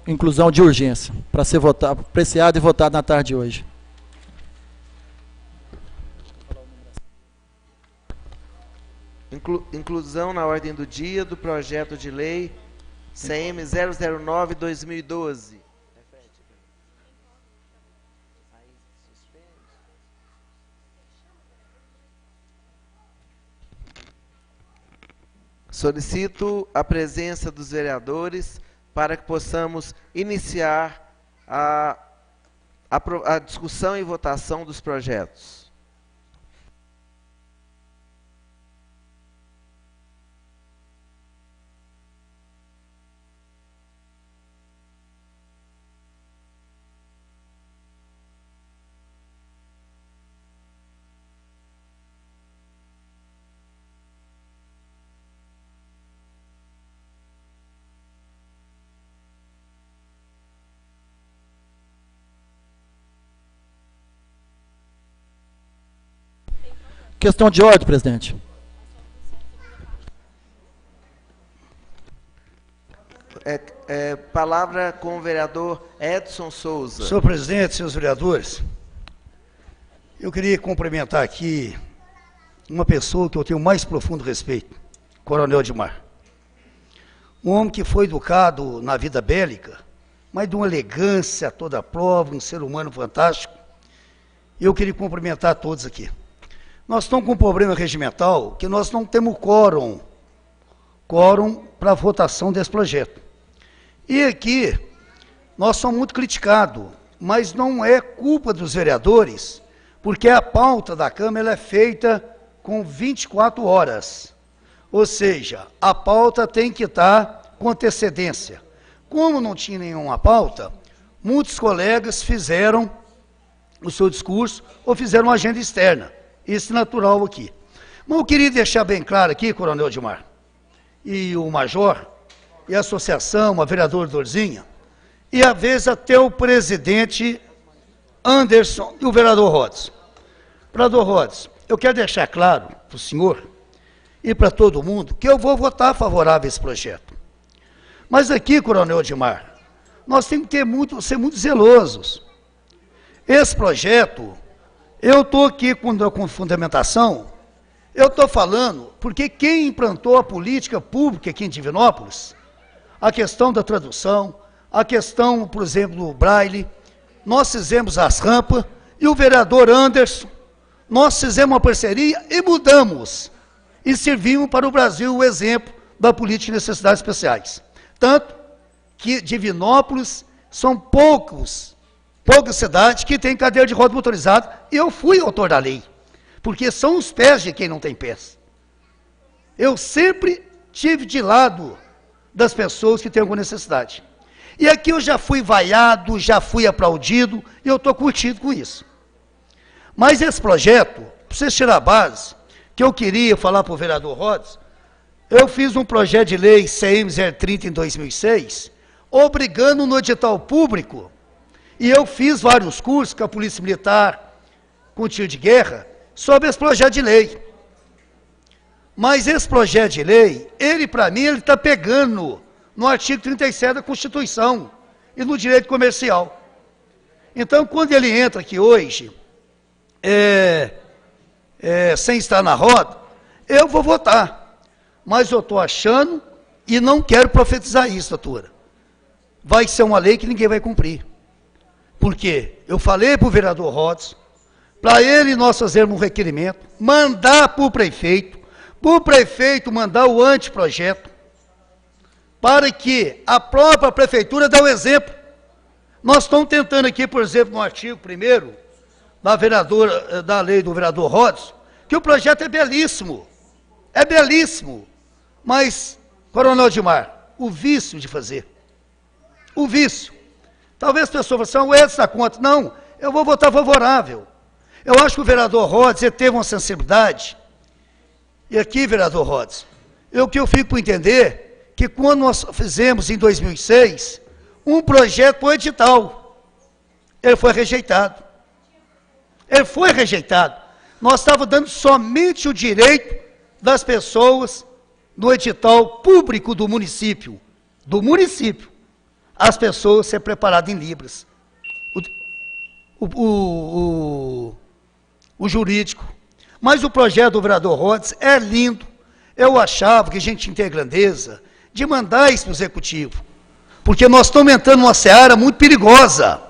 inclusão de urgência para ser votado, apreciado e votado na tarde de hoje.
Inclusão na ordem do dia do projeto de lei CM 009/2012. Solicito a presença dos vereadores para que possamos iniciar a discussão e votação dos projetos.
Questão de ordem, presidente.
Palavra com o vereador Edson Souza.
Senhor presidente, senhores vereadores, eu queria cumprimentar aqui uma pessoa que eu tenho mais profundo respeito, Coronel Edmar. Um homem que foi educado na vida bélica, mas de uma elegância a toda a prova, um ser humano fantástico. Eu queria cumprimentar todos aqui. Nós estamos com um problema regimental que nós não temos quórum para a votação desse projeto. E aqui, nós somos muito criticados, mas não é culpa dos vereadores, porque a pauta da Câmara ela é feita com 24 horas. Ou seja, a pauta tem que estar com antecedência. Como não tinha nenhuma pauta, muitos colegas fizeram o seu discurso ou fizeram uma agenda externa. Isso é natural aqui. Mas eu queria deixar bem claro aqui, Coronel Edmar, e o Major, e a associação, a vereadora Dorzinha, e às vezes até o presidente Anderson e o vereador Rhodes. Vereador Rhodes, eu quero deixar claro para o senhor e para todo mundo que eu vou votar favorável a esse projeto. Mas aqui, Coronel Edmar, nós temos que ser muito zelosos. Esse projeto, eu estou aqui com fundamentação, eu estou falando porque quem implantou a política pública aqui em Divinópolis, a questão da tradução, a questão, por exemplo, do braille, nós fizemos as rampas, e o vereador Anderson, nós fizemos uma parceria e mudamos, e servimos para o Brasil o exemplo da política de necessidades especiais. Tanto que Divinópolis são poucas cidades que têm cadeira de roda motorizada, e eu fui autor da lei, porque são os pés de quem não tem pés. Eu sempre tive de lado das pessoas que têm alguma necessidade. E aqui eu já fui vaiado, já fui aplaudido, e eu estou curtido com isso. Mas esse projeto, para vocês tirar a base, que eu queria falar para o vereador Rhodes, eu fiz um projeto de lei CM 030 em 2006, obrigando no edital público, e eu fiz vários cursos com a Polícia Militar, com o tiro de guerra, sobre esse projeto de lei. Mas esse projeto de lei, ele para mim, ele está pegando no artigo 37 da Constituição e no direito comercial. Então, quando ele entra aqui hoje, sem estar na roda, eu vou votar. Mas eu estou achando e não quero profetizar isso, doutora. Vai ser uma lei que ninguém vai cumprir. Por quê? Eu falei para o vereador Rhodes, para ele nós fazermos um requerimento, mandar para o prefeito mandar o anteprojeto, para que a própria prefeitura dê o exemplo. Nós estamos tentando aqui, por exemplo, no artigo 1º da lei do vereador Rhodes, que o projeto é belíssimo, mas, Coronel Edmar, o vício de fazer, o vício, talvez as pessoas falem, o Edson está contra. Não, eu vou votar favorável. Eu acho que o vereador Rhodes, ele teve uma sensibilidade. E aqui, vereador Rhodes, o que eu fico por entender, que quando nós fizemos em 2006, um projeto para o edital, ele foi rejeitado. Nós estávamos dando somente o direito das pessoas no edital público do município, as pessoas ser preparadas em libras. O jurídico. Mas o projeto do vereador Rhodes é lindo, Eu achava que a gente tinha que ter grandeza de mandar isso para o Executivo, porque nós estamos entrando numa seara muito perigosa,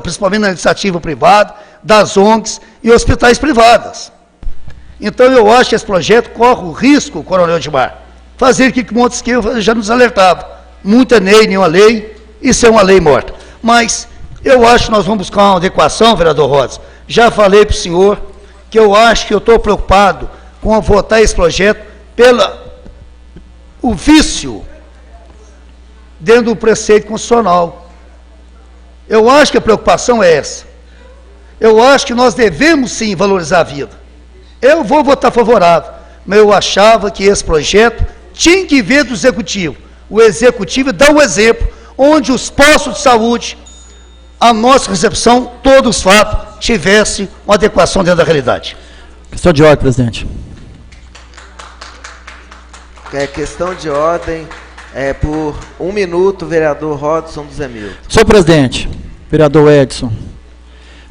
principalmente na iniciativa privada, das ONGs e hospitais privados. Então eu acho que esse projeto corre o risco, Coronel Edmar, fazer o que Montesquieu já nos alertava, muita lei, nenhuma lei, isso é uma lei morta. Mas eu acho que nós vamos buscar uma adequação, vereador Rodas. Já falei para o senhor que eu acho que eu estou preocupado com votar esse projeto o vício dentro do preceito constitucional. Eu acho que a preocupação é essa. Eu acho que nós devemos sim valorizar a vida. Eu vou votar favorável, mas eu achava que esse projeto tinha que vir do Executivo. O Executivo dá o exemplo, onde os postos de saúde, a nossa recepção, todos os fatos, tivesse uma adequação dentro da realidade.
Questão de ordem, presidente.
Questão de ordem, por 1 minuto, vereador Rodson dos Emilton.
Senhor presidente, vereador Edson,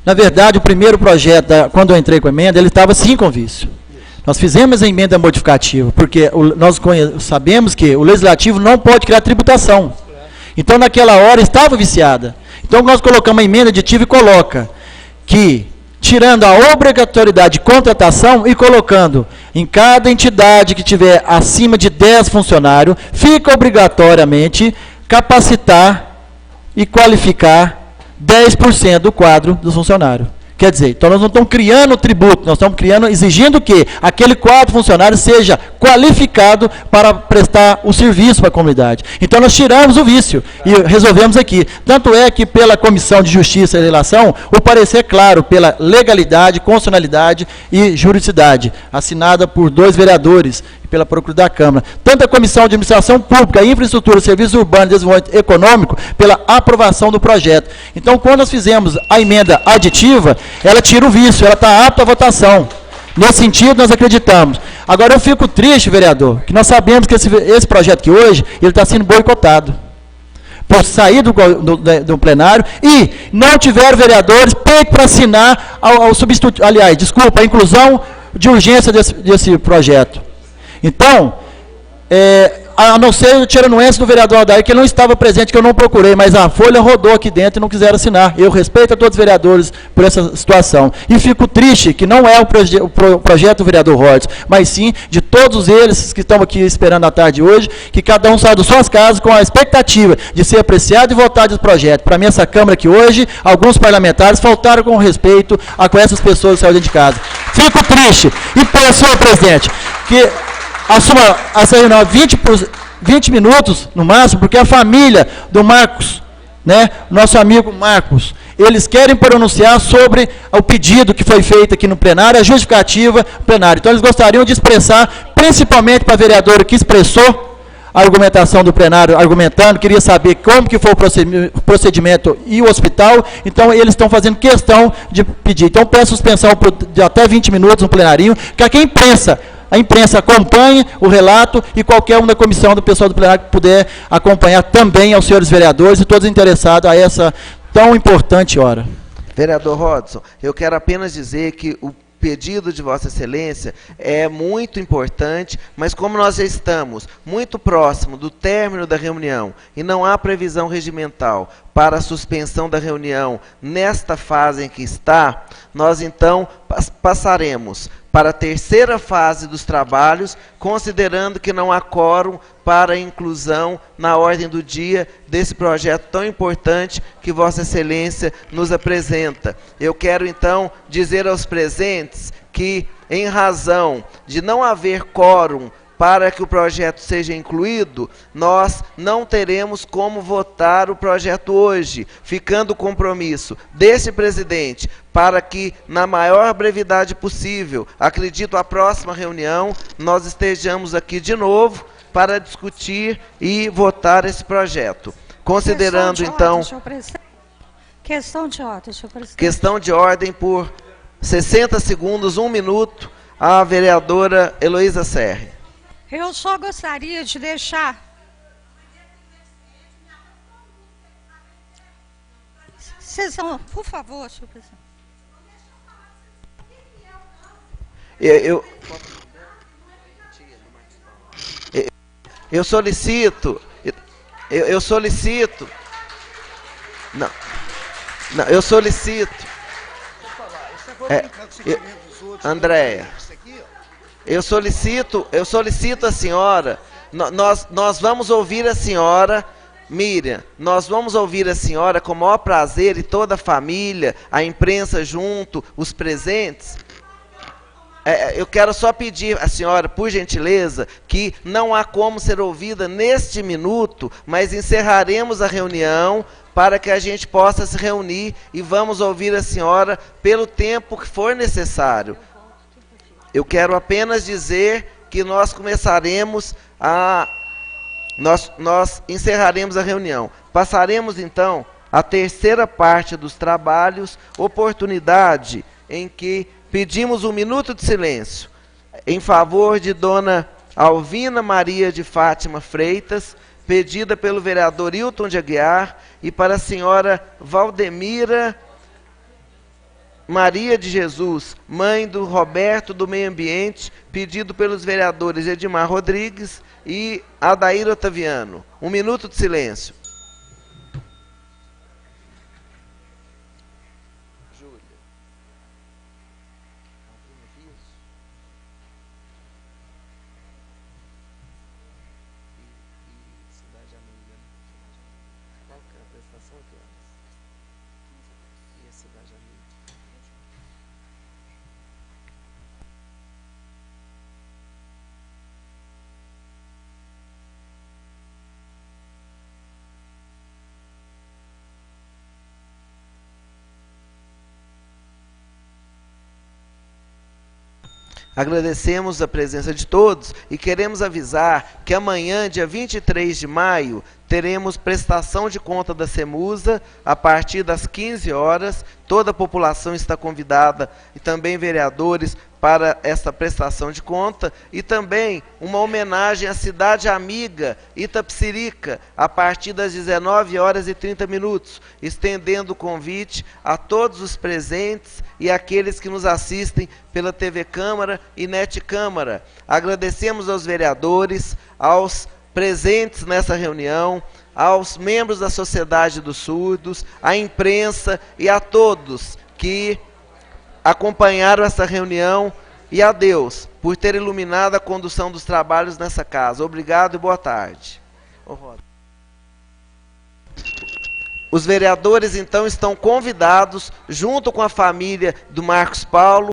na verdade, o primeiro projeto, quando eu entrei com a emenda, ele estava sim com vício. Nós fizemos a emenda modificativa, porque nós sabemos que o Legislativo não pode criar tributação. Então, naquela hora, estava viciada. Então, nós colocamos a emenda aditiva e coloca que, tirando a obrigatoriedade de contratação e colocando em cada entidade que tiver acima de 10 funcionários, fica obrigatoriamente capacitar e qualificar 10% do quadro dos funcionários. Quer dizer, então nós não estamos criando tributo, nós estamos exigindo que aquele quadro funcionário seja qualificado para prestar o serviço para a comunidade. Então nós tiramos o vício e resolvemos aqui. Tanto é que pela Comissão de Justiça e Legislação, o parecer claro pela legalidade, constitucionalidade e juridicidade, assinada por 2 vereadores e pela Procuradoria da Câmara. Tanto a Comissão de Administração Pública, Infraestrutura, Serviços Urbanos e Desenvolvimento Econômico, pela aprovação do projeto. Então, quando nós fizemos a emenda aditiva, ela tira o vício, ela está apta à votação. Nesse sentido, nós acreditamos. Agora, eu fico triste, vereador, que nós sabemos que esse projeto aqui hoje, ele está sendo boicotado. Por sair do plenário e não tiveram vereadores peitos para assinar ao substituto, aliás, desculpa, a inclusão de urgência desse projeto. Então, a não ser o tiranuense do vereador Aldair, que ele não estava presente, que eu não procurei, mas a Folha rodou aqui dentro e não quiseram assinar. Eu respeito a todos os vereadores por essa situação. E fico triste que não é o projeto do vereador Rhodes, mas sim de todos eles que estão aqui esperando a tarde de hoje, que cada um sai das suas casas com a expectativa de ser apreciado e votado esse projeto. Para mim, essa Câmara aqui hoje, alguns parlamentares faltaram com respeito com essas pessoas que saíram de casa. Fico triste. E peço, senhor presidente, que assuma essa reunião 20 minutos no máximo, porque a família do Marcos, né, nosso amigo Marcos, eles querem pronunciar sobre o pedido que foi feito aqui no plenário, a justificativa plenária. Então eles gostariam de expressar, principalmente para a vereadora que expressou a argumentação do plenário, argumentando, queria saber como que foi o procedimento e o hospital, então eles estão fazendo questão de pedir. Então peço suspensão de até 20 minutos no plenarinho, que a imprensa acompanhe o relato e qualquer uma da comissão do pessoal do plenário que puder acompanhar também aos senhores vereadores e todos interessados a essa tão importante hora.
Vereador Rodson, eu quero apenas dizer que o pedido de Vossa Excelência é muito importante, mas como nós já estamos muito próximo do término da reunião e não há previsão regimental para a suspensão da reunião nesta fase em que está, nós então passaremos para a terceira fase dos trabalhos, considerando que não há quórum para a inclusão na ordem do dia desse projeto tão importante que Vossa Excelência nos apresenta. Eu quero, então, dizer aos presentes que, em razão de não haver quórum para que o projeto seja incluído, nós não teremos como votar o projeto hoje, ficando o compromisso desse presidente para que, na maior brevidade possível, acredito a próxima reunião, nós estejamos aqui de novo para discutir e votar esse projeto. Considerando, então...
Questão de ordem, senhor presidente.
Questão de ordem por 60 segundos, 1 minuto, a vereadora Heloísa Serre.
Eu só gostaria de deixar... Vocês vão, por favor, senhor presidente.
eu solicito, não, eu solicito, Andréia, eu solicito a senhora, nós vamos ouvir a senhora, Miriam, nós vamos ouvir a senhora com o maior prazer, e toda a família, a imprensa junto, os presentes. Eu quero só pedir à senhora, por gentileza, que não há como ser ouvida neste minuto, mas encerraremos a reunião para que a gente possa se reunir e vamos ouvir a senhora pelo tempo que for necessário. Eu quero apenas dizer que nós começaremos nós encerraremos a reunião. Passaremos então à terceira parte dos trabalhos, oportunidade em que pedimos 1 minuto de silêncio em favor de Dona Alvina Maria de Fátima Freitas, pedida pelo vereador Hilton de Aguiar, e para a senhora Valdemira Maria de Jesus, mãe do Roberto do Meio Ambiente, pedido pelos vereadores Edmar Rodrigues e Adair Otaviano. 1 minuto de silêncio. Agradecemos a presença de todos e queremos avisar que amanhã, dia 23 de maio, teremos prestação de conta da CEMUSA a partir das 15 horas. Toda a população está convidada e também vereadores para essa prestação de conta, e também uma homenagem à cidade amiga Itapecerica a partir das 19h30, estendendo o convite a todos os presentes e aqueles que nos assistem pela TV Câmara e NET Câmara. Agradecemos aos vereadores, aos presentes nessa reunião, aos membros da Sociedade dos Surdos, à imprensa e a todos que acompanharam essa reunião, e a Deus por ter iluminado a condução dos trabalhos nessa casa. Obrigado e boa tarde. Os vereadores então estão convidados, junto com a família do Marcos Paulo,